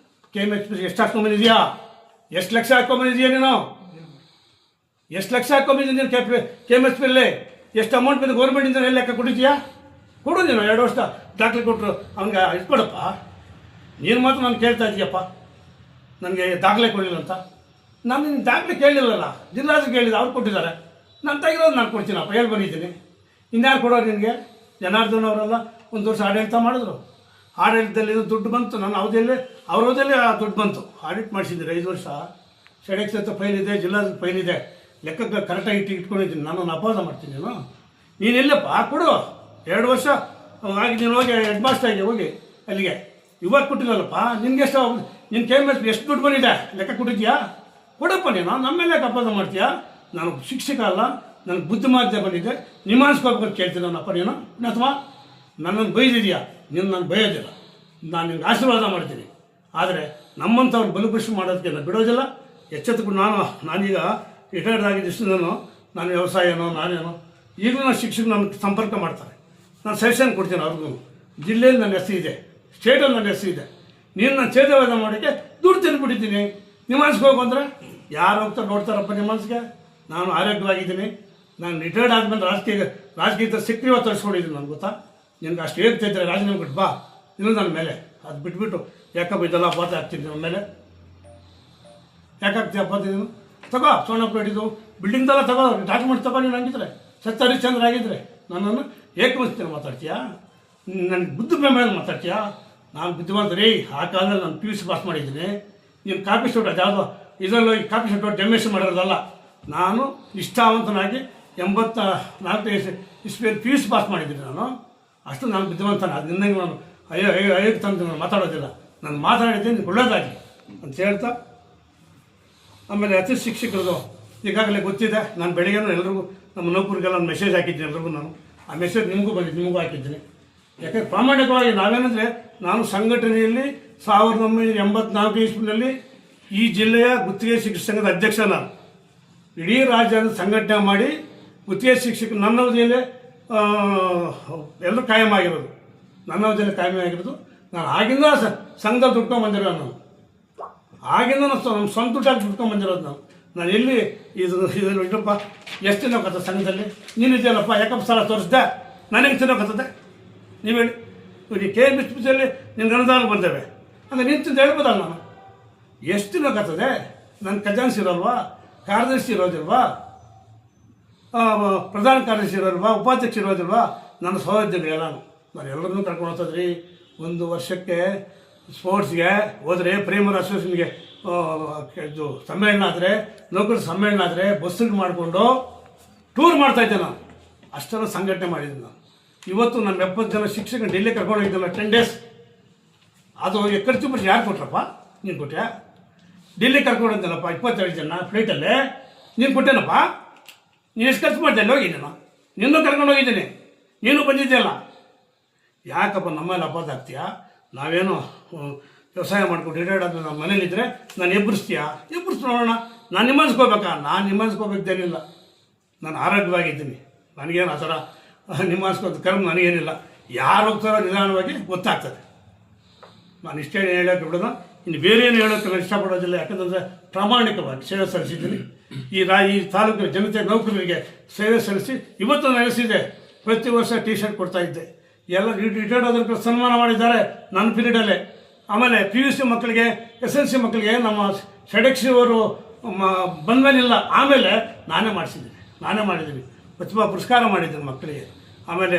KMHP ಎಷ್ಟು ಹಾಕ್ಕೊಂಬಂದಿದ್ಯಾ? ಎಷ್ಟು ಲಕ್ಷ ಹಾಕ್ಕೊಂಬಂದಿದ್ಯಾ ನೀನು? ಎಷ್ಟು ಲಕ್ಷ ಹಾಕ್ಕೊಂಬಂದಿದ್ದೀನಿ ನೀನು KMHPಯಲ್ಲಿ? ಎಷ್ಟು ಅಮೌಂಟ್ ಬಂದು ಗೌರ್ಮೆಂಟಿಂದ ಎಲ್ಲಿ ಲೆಕ್ಕ ಕೊಟ್ಟಿದ್ಯಾ? ಕೊಡು ನೀನು. 2 ವರ್ಷ ದಾಖಲೆ ಕೊಟ್ಟರು ಅವ್ನಿಗೆ ಇಟ್ಕೊಡಪ್ಪ. ನೀನು ಮಾತ್ರ ನಾನು ಕೇಳ್ತಾ ಇದೀಯಪ್ಪ, ನನಗೆ ದಾಖಲೆ ಕೊಡಲಿಲ್ಲ ಅಂತ. ನಾನು ನಿನ್ನ ದಾಖಲೆ ಕೇಳಲಿಲ್ಲಲ್ಲ, ಜಿಲ್ಲಾಧಿಕಾರಿ ಕೇಳಿದ, ಅವ್ರು ಕೊಟ್ಟಿದ್ದಾರೆ. ನಾನು ತೆಗಿರೋದು ನಾನು ಕೊಡ್ತೀನಪ್ಪ, ಹೇಳಿ ಬಂದಿದ್ದೀನಿ. ಇನ್ಯಾರು ಕೊಡೋರು ನಿನಗೆ? ಜನಾರ್ದನ್ ಅವರೆಲ್ಲ 1 ವರ್ಷ ಆಡಳಿತ ಮಾಡಿದ್ರು. ಆಡಳಿತದಲ್ಲಿ ದುಡ್ಡು ಬಂತು. ನನ್ನ ಅವಧಿಯಲ್ಲಿ ಆ ದುಡ್ಡು ಬಂತು. ಆಡಿಟ್ ಮಾಡಿಸಿದ್ದೀರಿ 5 ವರ್ಷ. ಸೆಡೆಕ್ಸ್ ಹತ್ರ ಫೈಲ್ ಇದೆ, ಜಿಲ್ಲಾ ಫೈಲ್ ಇದೆ. ಲೆಕ್ಕಕ್ಕೆ ಕರೆಕ್ಟಾಗಿ ಇಟ್ಕೊಂಡಿದ್ದೀನಿ, ನಾನು ಅಪವಾದ ಮಾಡ್ತೀನಿ ನೀನೆಲ್ಲಪ್ಪ ಕೊಡು. 2 ವರ್ಷ ಆಗಿ ನೀನು ಹೋಗಿ ಹೆಡ್ ಮಾಸ್ಟರ್ಗೆ ಹೋಗಿ ಅಲ್ಲಿಗೆ ಇವಾಗ ಕೊಟ್ಟಿಲ್ಲಲ್ಲಪ್ಪ. ನಿನ್ಗೆ ಎಷ್ಟು ನಿನ್ನ ಕೈ ಮೇಲೆ ಎಷ್ಟು ದುಡ್ಡು ಬಂದಿದೆ ಲೆಕ್ಕ ಕೊಟ್ಟಿದ್ಯಾ? ಕೊಡಪ್ಪ. ನೀನು ನಮ್ಮೆಲ್ಲ ಅಪವಾದ ಮಾಡ್ತೀಯಾ? ನಾನು ಶಿಕ್ಷಕ ಅಲ್ಲ, ನನಗೆ ಬುದ್ಧಿಮಾತೆ ಬಂದಿದ್ದೆ, ನಿಮಾನಿಸ್ಕೋಬೇಕಂತ ಕೇಳ್ತೀನಿ ನನ್ನಪ್ಪ. ನೀನು ಅಥವಾ ನನ್ನನ್ನು ಬೈದಿದೆಯಾ? ನೀನು ನಾನು ಬೈಯೋದಿಲ್ಲ, ನಾನು ನಿನ್ಗೆ ಆಶೀರ್ವಾದ ಮಾಡ್ತೀನಿ. ಆದರೆ ನಮ್ಮಂಥವ್ರು ಬಲುಪುಷ್ಟಿ ಮಾಡೋದಕ್ಕೆ ನಾನು ಬಿಡೋದಿಲ್ಲ. ಎಚ್ಚೆತ್ತುಕೊಂಡು ನಾನೀಗ ರಿಟೈರ್ಡ್ ಆಗಿದ್ದು ನಾನು ವ್ಯವಸಾಯನೋ ನಾನೇನೋ ಈಗಲೂ ನಾನು ಶಿಕ್ಷಕರು ನನ್ನ ಸಂಪರ್ಕ ಮಾಡ್ತಾರೆ. ನಾನು ಸಜೆಷನ್ ಕೊಡ್ತೀನಿ ಅವ್ರಿಗೂ. ಜಿಲ್ಲೆಯಲ್ಲಿ ನನ್ನ ಹೆಸರು ಇದೆ, ಸ್ಟೇಟಲ್ಲಿ ನನ್ನ ಹೆಸರು ಇದೆ. ನೀನು ನಾನು ಛೇದವಾದ ಮಾಡೋಕ್ಕೆ ದುಡ್ಡು ತಿಂದುಬಿಟ್ಟಿದ್ದೀನಿ. ನಿಮಾನ್ಸ್ಗೆ ಹೋಗು ಅಂದರೆ ಯಾರು ಹೋಗ್ತಾರೆ ನೋಡ್ತಾರಪ್ಪ ನಿಮಾನ್ಸ್ಗೆ? ನಾನು ಆರೋಗ್ಯವಾಗಿದ್ದೀನಿ. ನಾನು ರಿಟೈರ್ಡ್ ಆದಮೇಲೆ ರಾಜಕೀಯದ ಸಕ್ರಿಯ ತರಿಸ್ಕೊಂಡಿದ್ದೀನಿ. ನನಗೆ ಗೊತ್ತಾ? ನಿನ್ಗೆ ಅಷ್ಟು ಹೇಳ್ತಾಯಿದ್ರೆ ರಾಜೀನಾಮೆ ಕೊಟ್ಟು ಬಾ, ಇಲ್ಲ ನನ್ನ ಮೇಲೆ. ಅದು ಬಿಟ್ಬಿಟ್ಟು ಯಾಕಪ್ಪ ಇದೆಲ್ಲ ಅಪವಾದ ಆಗ್ತೀನಿ ನನ್ನ ಮೇಲೆ? ಯಾಕಾಗ್ತೀಯ ಅಪವಾದ? ನೀನು ತಗೋ, ಸೋನಪ್ಪ ಹಿಡಿದು ಬಿಲ್ಡಿಂಗ್ದೆಲ್ಲ ತಗೋ, ಡಾಕ್ಯುಮೆಂಟ್ ತಗೋ. ನೀನು ಹಂಗಿದ್ರೆ ಸತ್ಯ ಹರಿಶ್ಚಂದ್ರ ಆಗಿದ್ರೆ ನನ್ನನ್ನು ಏಕವಚನ ಮಾತಾಡ್ತೀಯಾ? ನನಗೆ ಬುದ್ಧಿ ಮೇಲೆ ಮಾತಾಡ್ತೀಯಾ? ನಾನು ಬುದ್ಧಿವಂತ ರೀ. ಆ ಕಾಲದಲ್ಲಿ ನಾನು PUC ಪಾಸ್ ಮಾಡಿದ್ದೀನಿ. ನೀನು ಕಾಪಿ ಸ್ಟೋಟ್ ಯಾವುದೋ ಇದರಲ್ಲಿ ಹೋಗಿ ಕಾಪಿ ಸ್ಟೋಟ್ ಡೆಮೇಷನ್ ಮಾಡಿರೋದಲ್ಲ. ನಾನು ನಿಷ್ಠಾವಂತನಾಗಿ 84 ಇಸ್ವಿಯಲ್ಲಿ PUC ಪಾಸ್ ಮಾಡಿದ್ದೀನಿ. ನಾನು ಅಷ್ಟು ನಾನು ಬುದ್ಧಿವಂತನ. ಅದು ನಿನ್ನಂಗೆ ನಾನು ಅಯ್ಯೋ ತಂದು ನಾನು ಮಾತಾಡೋದಿಲ್ಲ. ನಾನು ಮಾತಾಡಿದ್ದೀನಿ, ನಿಮ್ಗೆ ಒಳ್ಳೇದಾಗಿ ಅಂತ ಹೇಳ್ತಾ, ಆಮೇಲೆ ಅತಿ ಶಿಕ್ಷಕರದು ಈಗಾಗಲೇ ಗೊತ್ತಿದೆ. ನಾನು ಬೆಳಿಗ್ಗೆನೂ ಎಲ್ರಿಗೂ ನಮ್ಮ ನೌಕರಿಗೆಲ್ಲ ಒಂದು ಮೆಸೇಜ್ ಹಾಕಿದ್ದೀನಿ ಎಲ್ರಿಗೂ. ನಾನು ಆ ಮೆಸೇಜ್ ನಿಮಗೂ ಬಂದಿದ್ದು, ನಿಮಗೂ ಹಾಕಿದ್ದೀನಿ. ಯಾಕಂದರೆ ಪ್ರಾಮಾಣಿಕವಾಗಿ ನಾವೇನಂದರೆ, ನಾನು ಸಂಘಟನೆಯಲ್ಲಿ 1984 ಇಸ್ವಿನಲ್ಲಿ ಈ ಜಿಲ್ಲೆಯ ಗುತ್ತಿಗೆ ಶಿಕ್ಷಕ ಸಂಘದ ಅಧ್ಯಕ್ಷ. ನಾನು ಇಡೀ ರಾಜ್ಯದ ಸಂಘಟನೆ ಮಾಡಿ ಗುತ್ತಿಗೆ ಶಿಕ್ಷಕರು ನನ್ನ ಅವಧಿಯಲ್ಲೇ ಎಲ್ಲರೂ ಕಾಯಂ ಆಗಿರೋದು. ನನ್ನ ಅವಧಿಯಲ್ಲಿ ಕಾಯಂ ಆಗಿರೋದು. ನಾನು ಆಗಿಂದ ಸಂಘದಲ್ಲಿ ದುಡ್ಕೊಂಡು ಬಂದಿರೋದು. ನಾನು ಆಗಿಂದ ನಮ್ಮ ಸ್ವಂತ ದುಡ್ಡಾಗಿ ದುಡ್ಕೊಂಡು ಬಂದಿರೋದು. ನಾನು ಎಲ್ಲಿ ಇದನ್ನು ಇಡಪ್ಪ ಎಷ್ಟು ತಿನ್ನೋಕತ್ತ ಸಂಘದಲ್ಲಿ? ನೀನು ಇದೆಯಲ್ಲಪ್ಪ, ಯಾಕಪ್ಪ ಸಾಲ ತೋರಿಸ್ದೆ? ನನಗೆ ತಿನ್ನೋಕತ್ತದೆ? ನೀವು ಹೇಳಿ. ಈ KMSPCಯಲ್ಲಿ ನಿನ್ನ ಅನುದಾನ ಬಂದೇವೆ ಅಂದರೆ ನೀನು ತಿಂದು ಹೇಳ್ಬೋದಲ್ಲ. ನಾನು ಎಷ್ಟು ತಿನ್ನೋಕತ್ತದೆ? ನನ್ನ ಖಜಾನ್ಸಿ ಇರೋಲ್ವಾ? ಕಾರ್ಯದರ್ಶಿ ಇರೋದಿಲ್ವಾ? ಪ್ರಧಾನ ಕಾರ್ಯದರ್ಶಿ ಇರೋಲ್ವಾ? ಉಪಾಧ್ಯಕ್ಷ ಇರೋದಿಲ್ವಾ? ನನ್ನ ಸಹೋದ್ಯೋಗಿಗಳು ನಾನು ಎಲ್ಲರನ್ನೂ ಕರ್ಕೊಂಡು ಹೋಗ್ತದ್ರಿ. 1 ವರ್ಷಕ್ಕೆ ಸ್ಪೋರ್ಟ್ಸ್ಗೆ ಹೋದರೆ, ಪ್ರೈಮರಿ ಅಸೋಸಿಯೇಷನ್ಗೆ ಇದು ಸಮ್ಮೇಳನ ಆದರೆ, ನೌಕರ ಸಮ್ಮೇಳನ ಆದರೆ ಬಸ್ಸಿಗೆ ಮಾಡಿಕೊಂಡು ಟೂರ್ ಮಾಡ್ತಾಯಿದ್ದೆ. ನಾನು ಅಷ್ಟೆಲ್ಲ ಸಂಘಟನೆ ಮಾಡಿದ್ದೀನಿ. ನಾನು ಇವತ್ತು ನನ್ನ 70 ಜನ ಶಿಕ್ಷಕರು ಡೆಲ್ಲಿ ಕರ್ಕೊಂಡು ಹೋಗಿದ್ದಲ್ಲ 10 days. ಅದು ಖರ್ಚು ಬಿಟ್ಟು ಯಾರು ಕೊಟ್ರಪ್ಪ? ನೀನು ಕೊಟ್ಟೆ? ಡೆಲ್ಲಿ ಕರ್ಕೊಂಡು ಹೋಗಿದ್ದಲ್ಲಪ್ಪ 27 ಜನ ಫ್ಲೈಟಲ್ಲೇ. ನೀನು ಕೊಟ್ಟೇನಪ್ಪ? ನೀನು ಎಷ್ಟು ಖರ್ಚು ಮಾಡ್ದೆ? ಹೋಗಿ ನಿನ್ನೂ ಕರ್ಕೊಂಡು ಹೋಗಿದ್ದೀನಿ, ನೀನು ಬಂದಿದ್ದೆಲ್ಲ. ಯಾಕಪ್ಪ ನಮ್ಮಲ್ಲಿ ಅಪವಾದ ಆಗ್ತೀಯಾ? ನಾವೇನು ವ್ಯವಸಾಯ ಮಾಡ್ಕೊಂಡು ರಿಟೈರ್ಡ್ ಆದಮೇಲೆ ನಮ್ಮ ಮನೇಲಿದ್ದರೆ ನಾನು ಎಬ್ಬರಿಸ್ತೀಯಾ? ಎಬ್ಬರಿಸ್ ನೋಡೋಣ. ನಾನು ನಿಮ್ಮನ್ಸ್ಕೋಬೇಕಾ? ನಾನು ನಿಮ್ಮನ್ಸ್ಕೋಬೇಕೇನಿಲ್ಲ. ನಾನು ಆರೋಗ್ಯವಾಗಿದ್ದೀನಿ. ನನಗೇನು ಆ ಥರ ನಿಮ್ಮನ್ಸ್ಕೋದು ಕರ್ಮ ನನಗೇನಿಲ್ಲ. ಯಾರು ಹೋಗ್ತಾರೋ ನಿಧಾನವಾಗಿ ಗೊತ್ತಾಗ್ತದೆ. ನಾನು ಇಷ್ಟೇ ಹೇಳೋಕ್ಕೆ ಬಿಡೋದು, ಇನ್ನು ಬೇರೆ ಏನು ಹೇಳೋಕ್ಕೆ ನಾನು ಇಷ್ಟಪಡೋದಿಲ್ಲ. ಯಾಕಂದರೆ ಪ್ರಾಮಾಣಿಕವಾಗಿ ಸೇವೆ ಸಲ್ಲಿಸಿದ್ದೀನಿ. ಈ ತಾಲೂಕಿನ ಜನತೆ ನೌಕರರಿಗೆ ಸೇವೆ ಸಲ್ಲಿಸಿ ಇವತ್ತು ನೆಲೆಸಿದೆ. ಪ್ರತಿ ವರ್ಷ T-shirt ಕೊಡ್ತಾಯಿದ್ದೆ. ಎಲ್ಲ ರಿಟೈರ್ಡ್ ಆದವ್ರಿಗೆ ಸನ್ಮಾನ ಮಾಡಿದ್ದಾರೆ ನನ್ನ ಪೀರಿಯಡಲ್ಲೇ. ಆಮೇಲೆ PUC ಮಕ್ಕಳಿಗೆ, SLC ಮಕ್ಕಳಿಗೆ ನಮ್ಮ ಷಡಕ್ಷಿ ಅವರು ಬಂದಮೇಲಿಲ್ಲ. ಆಮೇಲೆ ನಾನೇ ಮಾಡಿದ್ದೀನಿ. ಪ್ರತಿಭಾ ಪುರಸ್ಕಾರ ಮಾಡಿದ್ದೀನಿ ಮಕ್ಕಳಿಗೆ. ಆಮೇಲೆ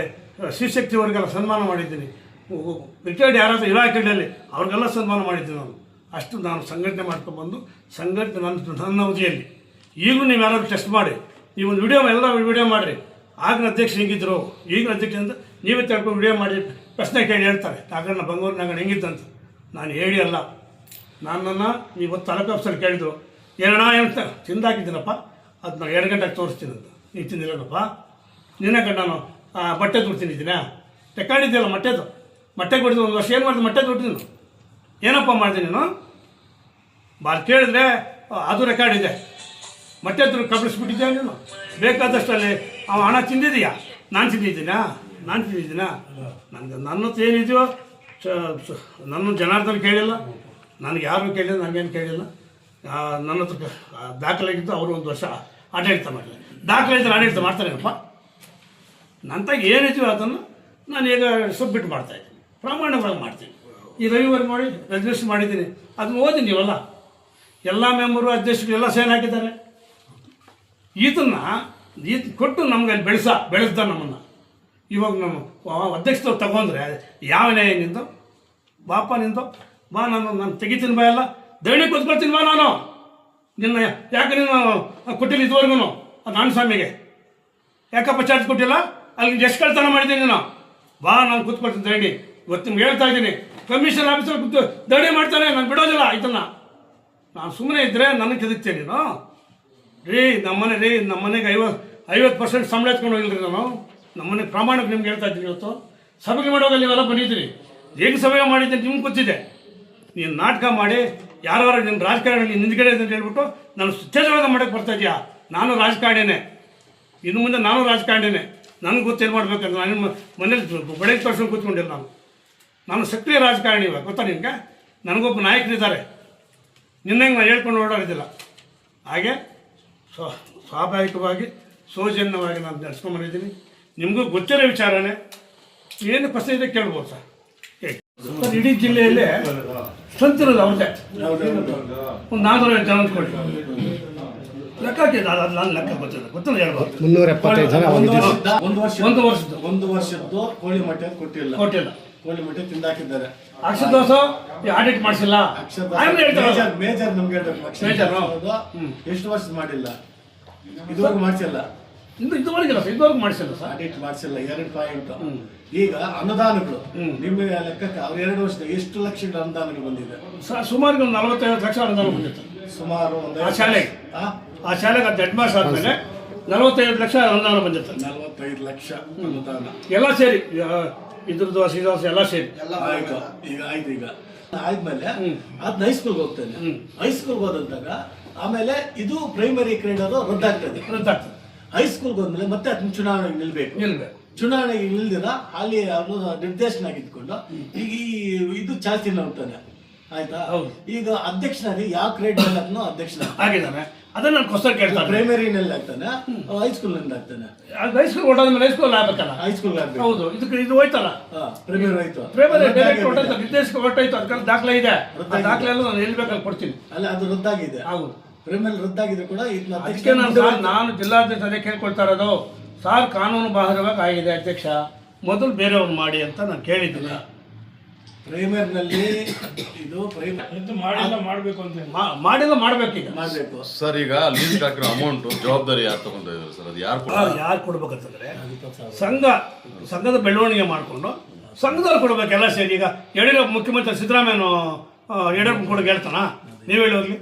ಶಿವಶಕ್ತಿಯವರಿಗೆಲ್ಲ ಸನ್ಮಾನ ಮಾಡಿದ್ದೀನಿ. ರಿಟೈರ್ಡ್ ಯಾರಾದರೂ ಇಲಾಖೆಯಲ್ಲಿ ಅವ್ರಿಗೆಲ್ಲ ಸನ್ಮಾನ ಮಾಡಿದ್ದೀನಿ. ಅಷ್ಟು ನಾನು ಸಂಘಟನೆ ಮಾಡ್ಕೊಂಡ್ಬಂದು ಸಂಘಟನೆ ನನ್ನ ಅವಧಿಯಲ್ಲಿ. ಈಗಲೂ ನೀವು ಯಾರಾದರೂ ಟೆಸ್ಟ್ ಮಾಡಿ, ನೀವೊಂದು ವಿಡಿಯೋ ಮಾಡಿರಿ. ಆಗಿನ ಅಧ್ಯಕ್ಷ ಹೆಂಗಿದ್ರು, ಈಗಿನ ಅಧ್ಯಕ್ಷ ಅಂತ ನೀವೇ ತಿಳ್ಕೊಂಡು ವಿಡಿಯೋ ಮಾಡಿ ಪ್ರಶ್ನೆ ಕೇಳಿ ಹೇಳ್ತಾರೆ, ನಾಗಣ್ಣ ಬಂಗೂರು ಹೆಂಗಿತ್ತಂತ. ನಾನು ಹೇಳಿ ಅಲ್ಲ. ನನ್ನನ್ನು ಇವತ್ತು ತಾಲೂಕು ಆಫೀಸರ್ ಕೇಳಿದ್ರು, ಏನಣ್ಣ ಅಂತ ತಿಂದಾಕಿದ್ದೀನಪ್ಪ, ಅದು ನಾನು 2 ಗಂಟೆಗೆ ತೋರಿಸ್ತೀನಿ ಅಂತ. ನೀನು ತಿಂದಿಲ್ಲಪ್ಪ, ನಿನ್ನೆ ಕಡೆ ನಾನು ಬಟ್ಟೆ ದುಡ್ಡು ತಿಂದಿದ್ದೀನ? ರೆಕಾರ್ಡಿದ್ದೆಲ್ಲ ಮೊಟ್ಟೆ ಕೊಡಿದ್ದು 1 ವರ್ಷ ಏನು ಮಾಡಿದೆ? ಮೊಟ್ಟೆ ದುಡ್ಡು ನೀನು ಏನಪ್ಪ ಮಾಡಿದೆ ನೀನು? ಕೇಳಿದ್ರೆ ಅದು ರೆಕಾರ್ಡ್ ಇದೆ. ಮೊಟ್ಟೆ ದುಡ್ಡು ಕಬಳಿಸ್ಬಿಟ್ಟಿದ್ದೆ ನೀನು. ಬೇಕಾದಷ್ಟು ಅಲ್ಲಿ ಹಣ ತಿಂದಿದೀಯಾ? ನಾನು ತಿಂದಿದ್ದೀನಾ? ನನ್ನ ಹತ್ರ ಏನಿದೆಯೋ ನನ್ನ ಜನಾರ್ದನ ಕೇಳಿಲ್ಲ, ನನಗೆ ಯಾರೂ ಕೇಳಿಲ್ಲ, ನನಗೇನು ಕೇಳಿಲ್ಲ. ನನ್ನ ಹತ್ರ ದಾಖಲಾಗಿದ್ದು ಅವರು 1 ವರ್ಷ ಆಡಳಿತ ಮಾಡಲಿಲ್ಲ. ದಾಖಲಾಗಿದ್ದರೆ ಆಡಳಿತ ಮಾಡ್ತಾರೇನಪ್ಪ? ನಂತಾಗ ಏನಿದೆಯೋ ಅದನ್ನು ನಾನು ಈಗ ಸಬ್ಮಿಟ್ ಮಾಡ್ತಾಯಿದ್ದೀನಿ, ಪ್ರಾಮಾಣಿಕವಾಗಿ ಮಾಡ್ತೀನಿ. ಈ ರವಿವಾರ ನೋಡಿ ರಿಜಿಸ್ಟ್ರೇಷನ್ ಮಾಡಿದ್ದೀನಿ, ಅದನ್ನು ಓದಿ ನೀವಲ್ಲ. ಎಲ್ಲ ಮೆಂಬರು, ಅಧ್ಯಕ್ಷರು ಎಲ್ಲ ಸೈನ್ ಹಾಕಿದ್ದಾರೆ. ಇದನ್ನು ಕೊಟ್ಟು ನಮ್ಗೆ ಅಲ್ಲಿ ಬೆಳೆಸ್ದ ನಮ್ಮನ್ನು. ಇವಾಗ ನಮ್ಮ ಅಧ್ಯಕ್ಷರು ತಗೊಂಡ್ರೆ ಯಾವ ನಿಂದು ಬಾಪ ನಿಂದು ಬಾ, ನಾನು ತೆಗಿತೀನಿ ಬಾ, ಎಲ್ಲ ದಣಿ ಕೂತ್ಕೊಳ್ತೀನಿ ಬಾ. ನಿನ್ನ ಯಾಕೆ ನೀನು ಕೊಟ್ಟಿಲ್ಲ ಇದುವರೆಗೂ ನಾನು ಸ್ವಾಮಿಗೆ ಯಾಕಪ್ಪ ಚಾರ್ಜ್ ಕೊಟ್ಟಿಲ್ಲ? ಅಲ್ಲಿ ಎಷ್ಟು ಕಳ್ತನ ಮಾಡಿದ್ದೀನಿ ನೀನು? ಬಾ, ನಾನು ಕೂತ್ಕೊಳ್ತೀನಿ ದಂಡಿ. ಇವತ್ತು ನಿಮ್ಗೆ ಹೇಳ್ತಾ ಇದ್ದೀನಿ, ಕಮಿಷನ್ ಆಫೀಸಲ್ಲಿ ಕೂತು ದಂಡಿ ಮಾಡ್ತಾನೆ, ನಾನು ಬಿಡೋದಿಲ್ಲ ಇದನ್ನು. ನಾನು ಸುಮ್ಮನೆ ಇದ್ದರೆ ನನಗೆ ಕೆದಕ್ತೇನೆ ನೀನು. ನಮ್ಮನೆಗೆ 50% ಸಂಬಳ ಎತ್ಕೊಂಡು ಹೋಗಿಲ್ರಿ ನಾನು. ನಮ್ಮನೆಗೆ ಪ್ರಾಮಾಣಿಕ ನಿಮ್ಗೆ ಹೇಳ್ತಾ ಇದ್ದೀನಿ. ಇವತ್ತು ಸಭೆಗೆ ಮಾಡೋದಲ್ಲಿ ನೀವೆಲ್ಲ ಬಂದಿದ್ದೀರಿ. ಹೇಗೆ ಸಭೆ ಮಾಡಿದ್ದೀನಿ ನಿಮ್ಗೆ ಗೊತ್ತಿದೆ. ನೀನು ನಾಟಕ ಮಾಡಿ ಯಾರು ನಿನ್ನ ರಾಜಕಾರಣ ನೀನು ನಿಂದ್ಗಡೆ ಅಂತ ಹೇಳ್ಬಿಟ್ಟು ನಾನು ಸ್ಟೇಜವಾದ ಮಾಡೋಕ್ಕೆ ಬರ್ತಾ ಇದೆಯಾ? ನಾನು ರಾಜಕಾರಣಿನೇ, ಇನ್ನು ಮುಂದೆ ನಾನು ರಾಜಕಾರಣಿನೇ. ನನಗೆ ಗೊತ್ತೇನು ಮಾಡ್ಬೇಕಂತ ನಾನು ಮನೇಲಿ ಬೆಳಗ್ಗೆ ತೋರ್ಸ್ಕೊಂಡು ಕೂತ್ಕೊಂಡಿಲ್ಲ. ನಾನು ಸಕ್ರಿಯ ರಾಜಕಾರಣಿ. ಇವಾಗ ಗೊತ್ತಾ ನಿನಗೆ? ನನಗೊಬ್ಬ ನಾಯಕರಿದ್ದಾರೆ. ನಿನ್ನಂಗೆ ನಾನು ಹೇಳ್ಕೊಂಡು ಓಡಾಡಿದ್ದಿಲ್ಲ. ಹಾಗೆ ಸ್ವಾಭಾವಿಕವಾಗಿ ಸೌಜನ್ಯವಾಗಿ ನಾನು ನಡೆಸ್ಕೊಂಡ್ಬಂದಿದ್ದೀನಿ. ನಿಮಗೂ ಗೊತ್ತಿರೋ ವಿಚಾರನೇ. ಏನು ಪ್ರಶ್ನೆ ಇದೆ ಕೇಳ್ಬೋದು ಸರ್. ಸರ್, ಇಡೀ ಜಿಲ್ಲೆಯಲ್ಲೇ ಸ್ಟ್ರೆಂತ್ ಇರೋದು ಅವ್ರದ್ದೇ. ಒಂದು 400 ಜನ ಅಂದ್ಕೊಳ್ಳಿ. ಲೆಕ್ಕ ಹಾಕಿದ್ದು ನಾನು ಲೆಕ್ಕ ಗೊತ್ತಿಲ್ಲ ಹೇಳ್ಬೋದು. 375 ಜನ ಒಂದು ವರ್ಷದ್ದು ಕೋಳಿ ಮೊಟ್ಟೆ ಕೊಟ್ಟಿಲ್ಲ. ಕೋಳಿ ಮೊಟ್ಟೆ ತಿಂದಾಕಿದ್ದಾರೆ. ಅಕ್ಷರದಾಸ ಆಡಿಟ್ ಮಾಡಿಸಿಲ್ಲ. ಮೇಜರ್ ನಮ್ಗೆ ಎಷ್ಟು ವರ್ಷ ಮಾಡಿಲ್ಲ, ಇದುವರೆಗೂ ಮಾಡಿಸಿಲ್ಲ. ಇದುವರೆಗೂ ಮಾಡಿಸಿಲ್ಲ ಸರ್. ಆಡಿಟ್ ಮಾಡಿಸಿಲ್ಲ. 2 ಪಾಯಿಂಟ್. ಈಗ ಅನುದಾನಗಳು ನಿಮ್ಮ ಲೆಕ್ಕಕ್ಕೆ ಅವ್ರು 2 ವರ್ಷದ ಎಷ್ಟು ಲಕ್ಷ ಅನುದಾನಗಳು ಬಂದಿದೆ? ಸುಮಾರು 45 ಲಕ್ಷ ಅನುದಾನ ಬಂದಿತ್ತು. ಸುಮಾರು ಆ ಶಾಲೆಗೆ ಅದು ಹೆಡ್ ಮಾಸ್ಟರ್ ಆದ್ಮೇಲೆ 45 ಲಕ್ಷ ಅನುದಾನ ಬಂದಿತ್ತು. 45 ಲಕ್ಷ ಅನುದಾನ ಎಲ್ಲ ಸೇರಿ, ಇದ್ರದ್ದು ಸೀದಾಸ್ ಎಲ್ಲ ಸೇರಿ ಆಯ್ತು. ಈಗ ಆದ್ಮೇಲೆ ಅದನ್ನ ಹೈಸ್ಕೂಲ್ಗೆ ಹೋಗ್ತಾನೆ. ಹೈಸ್ಕೂಲ್ಗೆ ಹೋದಂತಾಗ ಆಮೇಲೆ ಇದು ಪ್ರೈಮರಿ ಕ್ರೀಡರು ರದ್ದಾಗ್ತದೆ. ಹೈಸ್ಕೂಲ್ಗೆ ಹೋದ್ಮೇಲೆ ಮತ್ತೆ ಅದನ್ನ ಚುನಾವಣೆಗೆ ನಿಲ್ಬೇಕು. ಚುನಾವಣೆಗೆ ನಿಲ್ದಿರ ಅಲ್ಲಿ ಅವನು ನಿರ್ದೇಶನ ಇದ್ಕೊಂಡು ಈಗ ಇದು ಚಾಲ್ತಿನ ಹೋಗ್ತಾನೆ. ಆಯ್ತಾ? ಈಗ ಅಧ್ಯಕ್ಷನಾಗಿ ಯಾವ ಕ್ರೀಡೆ ಅಧ್ಯಕ್ಷನ ಆಗಿದ್ದಾನೆ. ಅದನ್ನ ನಾನು ಕ್ವಶನ್ ಕೇಳ್ತಾನೆ. ಪ್ರೈಮರಿನಲ್ಲಿ ಆಗ್ತಾನೆ, ಹೈಸ್ಕೂಲ್ನಲ್ಲಿ ಆಗ್ತಾನೆ. ಹೈಸ್ಕೂಲ್ ಹೊಟ್ಟೋದ್ಮೇಲೆ ಹೈಸ್ಕೂಲ್ ಆಗ್ಬೇಕಲ್ಲ. ಹೈಸ್ಕೂಲ್ ಆಗ್ಬೇಕು. ಹೌದು, ಇದು ಹೋಯ್ತಲ್ಲ. ಪ್ರೈಮರಿ ಹೋಯ್ತು. ಪ್ರೈಮರಿ ಡೈರೆಕ್ಟ್ ಹೊಟ್ಟೋಯ್ತು, ನಿರ್ದೇಶಕ ಹೊಟ್ಟೋಯ್ತು. ಅದಕ್ಕೆ ದಾಖಲೆ ಇದೆ. ದಾಖಲೆ ಎಲ್ಲ ನಾನು ಎಲ್ಲಿ ಬೇಕಾದ್ರೆ ಕೊಡ್ತೀನಿ. ಅಲ್ಲ, ಅದು ರದ್ದಾಗಿದೆ. ಹೌದು, ಪ್ರೈಮರಿ ರದ್ದಾಗಿದೆ ಕೂಡ. ಅದಕ್ಕೆ ನಾನು ಜಿಲ್ಲಾಧ್ಯಕ್ಷ ಅದೇ ಕೇಳ್ಕೊಳ್ತಾ ಇರೋದು. ಸಾರ್, ಕಾನೂನು ಬಾಹಿರವಾಗಿ ಆಗಿದೆ ಅಧ್ಯಕ್ಷ, ಮೊದಲು ಬೇರೆಯವ್ರು ಮಾಡಿ ಅಂತ ನಾನು ಕೇಳಿದ್ದೀನಿ. ಪ್ರೈಮರಿನಲ್ಲಿ ಇದು ಮಾಡಬೇಕು ಅಂತ ಮಾಡಬೇಕೀಗ ಮಾಡಬೇಕು ಸರ್. ಈಗ ಲೀಸ್ಗೆ ಹಾಕಿರೋ ಅಮೌಂಟ್ ಜವಾಬ್ದಾರಿ ಯಾರು ತಗೊಂತಾ ಇದ್ದಾರೆ ಸರ್? ಅದು ಯಾರು ಕೊಡ್ಬೇಕಂತಂದ್ರೆ ಸಂಘದ ಬೆಳವಣಿಗೆ ಮಾಡಿಕೊಂಡು ಸಂಘದವ್ರು ಕೊಡ್ಬೇಕೆಲ್ಲ ಸೇರಿ. ಈಗ ಯಡಿಯೂರಪ್ಪ ಮುಖ್ಯಮಂತ್ರಿ ಸಿದ್ದರಾಮಯ್ಯನು ಯಡಿಯೂರಪ್ಪ ಕೂಡ ಹೇಳ್ತಾನ? ನೀವು ಹೇಳೋರ್ಲಿ.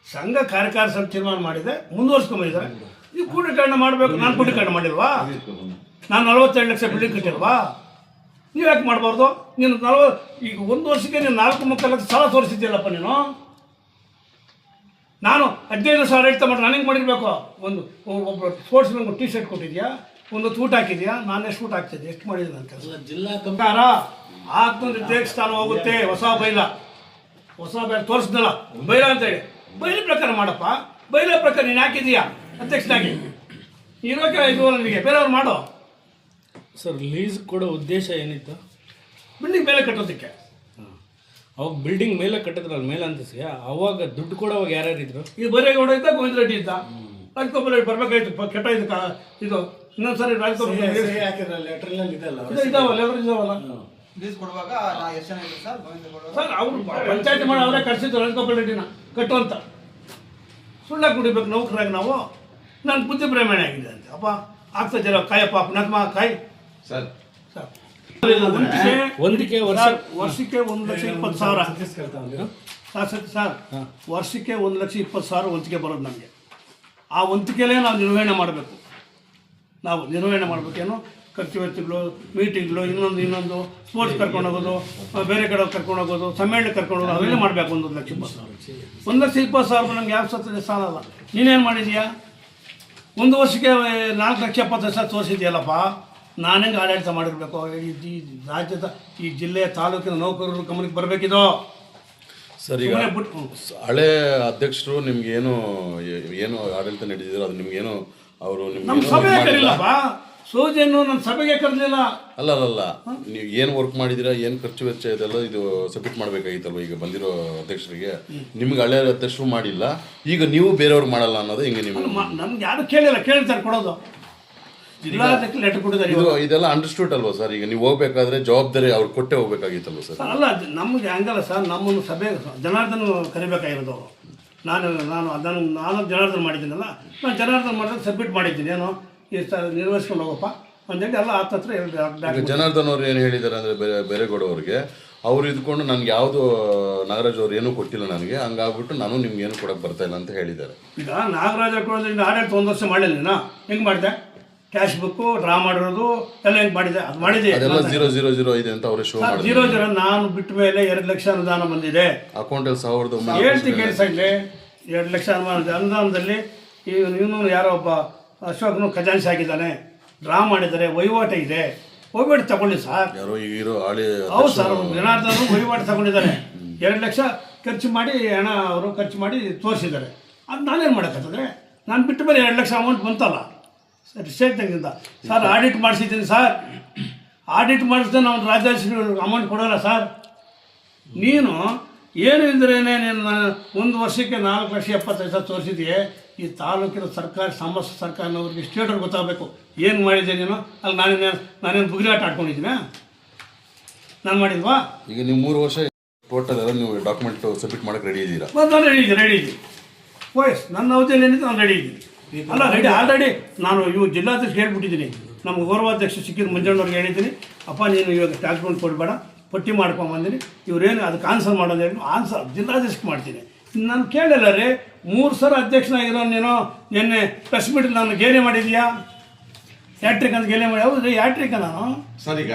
ಸಂಘ ಕಾರ್ಯಕಾರಿ ಸಮಿತಿ ತೀರ್ಮಾನ ಮಾಡಿದೆ, ಮುಂದುವರ್ಸ್ಕೊಂಡ್ಬಂದಿದ್ದಾರೆ. ನೀವು ಕೂಡೀಕರಣ ಮಾಡಬೇಕು. ನಾನು ಕೂಡೀಕರಣ ಮಾಡಿಲ್ವಾ? ನಾನು 42 ಲಕ್ಷ ಬಿಲ್ಡಿಂಗ್ ಕಟ್ಟಿಲ್ವಾ? ನೀವು ಯಾಕೆ ಮಾಡಬಾರ್ದು? ನೀನು ಈಗ 1 ವರ್ಷಕ್ಕೆ ನೀನು 4-3 ಲಕ್ಷ ಸಾಲ ತೋರಿಸಿದ್ಯಲ್ಲಪ್ಪ ನೀನು. ನಾನು 15,000 ರೇಟ್ ಮಾಡಿ ನಾನು ಹೆಂಗೆ ಮಾಡಿರ್ಬೇಕು? ಒಬ್ಬ ಸ್ಪೋರ್ಟ್ಸ್ ಒಂದು ಟೀ ಶರ್ಟ್ ಕೊಟ್ಟಿದ್ಯಾ, ಒಂದು ಊಟ ಹಾಕಿದ್ಯಾ? ನಾನು ಎಷ್ಟು ಊಟ ಹಾಕ್ತಿದ್ದೆ, ಎಷ್ಟು ಮಾಡಿದ್ದೀನಿ ನನ್ನ ಕೆಲಸ? ಜಿಲ್ಲಾ ಕಂಕಾರ ಆತ್ಮಂದ್ರೆ ದೇವಸ್ಥಾನ ಹೋಗುತ್ತೆ. ಹೊಸ ಬೈಲ ತೋರಿಸ್ದಲ್ಲ ಬೈಲ ಅಂತೇಳಿ ಬೈಲ ಪ್ರಕಾರ ಮಾಡಪ್ಪ. ಬೈಲ ಪ್ರಕಾರ ನೀನು ಹಾಕಿದೀಯಾ ಅಧ್ಯಕ್ಷನಾಗಿ? ಇರೋಕೆ ಇದು ನನಗೆ ಬೇರೆಯವ್ರು ಮಾಡೋ. ಸರ್, ಲೀಸ್ ಕೊಡೋ ಉದ್ದೇಶ ಏನಿತ್ತು? ಬಿಲ್ಡಿಂಗ್ ಮೇಲೆ ಕಟ್ಟೋದಕ್ಕೆ. ಅವಾಗ ಬಿಲ್ಡಿಂಗ್ ಮೇಲೆ ಕಟ್ಟಿದ್ರಲ್ಲ ಮೇಲಂತಸ್ಗೆ, ಅವಾಗ ದುಡ್ಡು ಕೊಡೋವಾಗ ಯಾರ್ಯಾರು ಇದ್ರು? ಈ ಬರೇಗೌಡ ಇದ್ದ, ಗೋವಿಂದ ರೆಡ್ಡಿ ಇದ್ದ. ರಾಜಗೋಪಾಲ್ ರೆಡ್ಡಿ ಬರ್ಬೇಕಾಯ್ತು. ಕೆಟ್ಟ ಇದು ಇನ್ನೊಂದ್ಸರಿ ರಾಜಗೋಪಾಲ್ ಇದಾವಲ್ಲ, ಎಲ್ಲರೂ ಇದಾವಲ್ಲ ಸರ್. ಅವರು ಪಂಚಾಯತಿ ಮಾಡಿ ಅವರೇ ಕರ್ಸಿದ್ರು ರಾಜಗೋಪಾಲ್ ರೆಡ್ಡಿನ ಕಟ್ಟುವಂತ. ಸುಳ್ಳಾಗಿ ಕುಡಿಬೇಕು ನೌಕರಾಗಿ ನಾವು. ನಾನು ಬುದ್ಧಿ ಬ್ರಾಹ್ಮಣ ಆಗಿದೆ ಅಂತ ಅಪ್ಪ ಆಗ್ತದೆ. ಕಾಯಪ್ಪ ಪುಣ್ಯಾತ್ಮ ಕಾಯಿ ಸರ್. ವರ್ಷಕ್ಕೆ 1,20,000 ಸರ್. ವರ್ಷಕ್ಕೆ 1,20,000 ವಂತಿಗೆ ಬರೋದು ನಮಗೆ. ಆ ವಂತಿಕೆಲೇ ನಾವು ನಿರ್ವಹಣೆ ಮಾಡಬೇಕು. ಮಾಡಬೇಕೇನು? ಖರ್ಚು ವೆಚ್ಚಗಳು, ಮೀಟಿಂಗ್ಗಳು, ಇನ್ನೊಂದು ಸ್ಪೋರ್ಟ್ಸ್ ಕರ್ಕೊಂಡು ಹೋಗೋದು, ಬೇರೆ ಕಡೆ ಕರ್ಕೊಂಡು ಹೋಗೋದು, ಸಮ್ಮೇಳನ ಕರ್ಕೊಂಡು ಹೋಗೋದು, ಅವೆಲ್ಲ ಮಾಡಬೇಕು. 1,20,000 1,20,000 ನಮ್ಗೆ ಯಾವ ಸತ್ತ ಸಾಲ ಅಲ್ಲ. ನೀನೇನು ಮಾಡಿದೀಯಾ? 1 ವರ್ಷಕ್ಕೆ 4,70,000 ತೋರಿಸಿದ್ಯಲ್ಲಪ್ಪ. ನಾನೇಂಗೆ ಆಡಳಿತ ಮಾಡಿರಬೇಕು? ಈ ರಾಜ್ಯದ ಈ ಜಿಲ್ಲೆಯ ತಾಲೂಕಿನ ನೌಕರರು ಗಮನಕ್ಕೆ ಬರಬೇಕಿದು ಸರ್. ಈಗ ಹಳೆ ಅಧ್ಯಕ್ಷರು ನಿಮ್ಗೆ ಏನು ಆಡಳಿತ ನಡೆದಿದ್ರು ಅದು ನಿಮ್ಗೇನು ಅವರು ನಮ್ಮ ಸಭೆಗೆ ಕರೀಲಪ್ಪ. ಸೋಜನ್ನು ನನ್ನ ಸಭೆಗೆ ಕರೆದಿಲ್ಲ. ಅಲ್ಲ ನೀವು ಏನು ವರ್ಕ್ ಮಾಡಿದಿರಾ, ಏನು ಖರ್ಚು ವೆಚ್ಚ ಇದೆಲ್ಲ ಇದು ಸಬ್ಮಿಟ್ ಮಾಡಬೇಕಾಗಿತ್ತಲ್ವ ಈಗ ಬಂದಿರೋ ಅಧ್ಯಕ್ಷರಿಗೆ? ನಿಮ್ಗೆ ಹಳೆ ಅಧ್ಯಕ್ಷರು ಮಾಡಿಲ್ಲ, ಈಗ ನೀವು ಬೇರೆಯವ್ರು ಮಾಡಲ್ಲ ಅನ್ನೋದು ಹಿಂಗೆ? ನೀವು ನಮ್ಗೆ ಯಾರು ಕೇಳಿಲ್ಲ, ಕೇಳ್ತಾರೆ ಕೊಡೋದು. ಜಿಲ್ಲಾಧ್ಯಕ್ಷ ಲೆಟರ್ ಕೊಟ್ಟಿದ್ದಾರೆ. ಇದೆಲ್ಲ ಅಂಡರ್ಸ್ಟೂಡ್ ಅಲ್ವಾ ಸರ್? ಈಗ ನೀವು ಹೋಗ್ಬೇಕಾದ್ರೆ ಜವಾಬ್ದಾರಿ ಅವ್ರು ಕೊಟ್ಟೆ ಹೋಗ್ಬೇಕಾಗಿತ್ತಲ್ವ ಸರ್? ಅಲ್ಲ, ನಮಗೆ ಹಂಗಲ್ಲ ಸರ್. ನಮ್ಮನ್ನು ಸಭೆ ಜನಾರ್ದನ ಕರಿಬೇಕಾಗಿರೋದು ಅವರು. ನಾನು ಜನಾರ್ದನ್ ಮಾಡಿದ್ದೀನಲ್ಲ, ನಾನು ಜನಾರ್ದನ್ ಮಾಡಿದ್ರೆ ಸಬ್ಮಿಟ್ ಮಾಡಿದ್ದೀನಿ, ಏನು ಈ ನಿರ್ವಹಿಸ್ಕೊಂಡು ಹೋಗಪ್ಪ ಅಂತೇಳಿ ಎಲ್ಲ ಹತ್ರ ಈಗ ಜನಾರ್ದನ್ ಅವ್ರು ಏನು ಹೇಳಿದ್ದಾರೆ ಅಂದರೆ ಬೇರೆಗೌಡ ಅವ್ರಿಗೆ, ಅವ್ರು ಇದ್ಕೊಂಡು ನನಗೆ ಯಾವುದು ನಾಗರಾಜ್ ಅವ್ರು ಏನೂ ಕೊಟ್ಟಿಲ್ಲ ನನಗೆ, ಹಂಗಾಗ್ಬಿಟ್ಟು ನಾನು ನಿಮ್ಗೆ ಏನು ಕೊಡಕ್ಕೆ ಬರ್ತಾ ಇಲ್ಲ ಅಂತ ಹೇಳಿದ್ದಾರೆ. ಈಗ ನಾಗರಾಜ ಕೊಡೋದ್ರಿಂದ ಆಡಳಿತ 1 ವರ್ಷ ಮಾಡಲಿಲ್ಲ, ಹೆಂಗೆ ಮಾಡಿದೆ? ಕ್ಯಾಶ್ ಬುಕ್ಕು ಡ್ರಾ ಮಾಡಿರೋದು ಎಲ್ಲ ಹೆಂಗೆ ಮಾಡಿದೆ? ಅದು ಮಾಡಿದೆ. ಅದೆಲ್ಲ 0,0,0 ಇದೆ ಅಂತ ಅವರೇ ಶೋ ಮಾಡಿದ್ರು. 0,0 ನಾನು ಬಿಟ್ಟ ಮೇಲೆ 2 ಲಕ್ಷ ಅನುದಾನ ಬಂದಿದೆ ಅಕೌಂಟಲ್ಲಿ 1,000 ಹೇಳ್ತಿ ಕೆಲಸ ಇಲ್ಲಿ. 2 ಲಕ್ಷ ಅನುದಾನದಲ್ಲಿ ಇವನು ಯಾರೋ ಒಬ್ಬ ಅಶೋಕ್ನು ಖಜಾನ್ಸಿ ಆಗಿದ್ದಾನೆ, ಡ್ರಾ ಮಾಡಿದ್ದಾರೆ, ವಹಿವಾಟ ಇದೆ, ವಹಿವಾಟು ತಗೊಳ್ಳಿ ಸರ್. ಯಾರೋ ಈಗ ಇರೋ ಹಾಳಿ ಹೌದು ಸರ್, ಜನಾರ್ದನ್ ವಹಿವಾಟು ತಗೊಂಡಿದ್ದಾರೆ, 2 ಲಕ್ಷ ಖರ್ಚು ಮಾಡಿ ಹಣ ಅವರು ಖರ್ಚು ಮಾಡಿ ತೋರಿಸಿದ್ದಾರೆ. ಅದು ನಾನೇನು ಮಾಡೋಕ್ಕಾಗ್ತದೆ? ನಾನು ಬಿಟ್ಟ ಮೇಲೆ 2 ಲಕ್ಷ ಅಮೌಂಟ್ ಬಂತಲ್ಲ ಸರ್, ಸ್ಟೇಟ್ ಬ್ಯಾಂಕಿಂದ. ಸರ್ ಆಡಿಟ್ ಮಾಡಿಸಿದ್ದೀನಿ ಸರ್, ಆಡಿಟ್ ಮಾಡಿಸಿದ್ರೆ ನಾವು ರಾಜ್ಯಾಧ್ಯಕ್ಷರು ಅಮೌಂಟ್ ಕೊಡೋಲ್ಲ ಸರ್. ನೀನು ಏನು ಇಲ್ಲದ್ರೇನೆ ನೀನು 1 ವರ್ಷಕ್ಕೆ 4,75,000 ತೋರಿಸಿದೆಯೇ. ಈ ತಾಲೂಕಿನ ಸಮಸ್ತ ಸರ್ಕಾರನವ್ರಿಗೆ ಸ್ಟೇಟವ್ರಿಗೆ ಗೊತ್ತಾಗಬೇಕು ಏನು ಮಾಡಿದ್ದೆ ನೀನು. ಅಲ್ಲಿ ನಾನೇನು ಬುಗಿಲಾಟ ಆಡ್ಕೊಂಡಿದ್ದೀನ? ನಾನು ಮಾಡಿದ್ವಾ? ಈಗ ನೀವು 3 ವರ್ಷ ಟೋಟಲ್ ಎಲ್ಲ ನೀವು ಡಾಕ್ಯುಮೆಂಟ್ ಸಬ್ಮಿಟ್ ಮಾಡಕ್ಕೆ ರೆಡಿ ಇದ್ದೀರಾ? ನಾನು ರೆಡಿ ಇದ್ದೀನಿ. ವಯಸ್ ನನ್ನ ಅವಧಿಯಲ್ಲಿ ಏನಿದೆ ನಾನು ರೆಡಿ ಇದ್ದೀನಿ. ಅಲ್ಲ ರೆಡಿ ಆಲ್ರೆಡಿ ನಾನು ಜಿಲ್ಲಾಧ್ಯಕ್ಷ ಹೇಳ್ಬಿಟ್ಟಿದ್ದೀನಿ, ನಮ್ಮ ಗೌರವಾಧ್ಯಕ್ಷ ಸಿಕ್ಕಿದ ಮಂಜಣ್ಣವ್ರಿಗೆ ಹೇಳಿದ್ದೀನಿ, ಅಪ್ಪ ನೀನು ಇವಾಗ ಡಾಕ್ಯುಮೆಂಟ್ ಕೊಡಬೇಡ, ಪಟ್ಟಿ ಮಾಡ್ಕೊಂಬಂದಿನಿ, ಇವರೇನು ಅದಕ್ಕೆ ಆನ್ಸರ್ ಮಾಡೋದು ಹೇಳಿ ಆನ್ಸರ್ ಜಿಲ್ಲಾಧ್ಯಕ್ಷಕ್ಕೆ ಮಾಡ್ತೀನಿ. ನಾನು ಕೇಳಿಲ್ಲ ರೀ, 3 ಸಲ ಅಧ್ಯಕ್ಷನಾಗಿರೋ ನೀನು ನಿನ್ನೆ ಪ್ರೆಸ್ ಮೀಟ್ ನಾನು ಗೇಲಿ ಮಾಡಿದ್ಯಾ? ಹ್ಯಾಟ್ರಿಕ್ ಅಂತ ಗೇಲಿ ಮಾಡಿ. ಹೌದು ರೀ, ಹ್ಯಾಟ್ರಿಕ್ ನಾನು ಸರ್. ಈಗ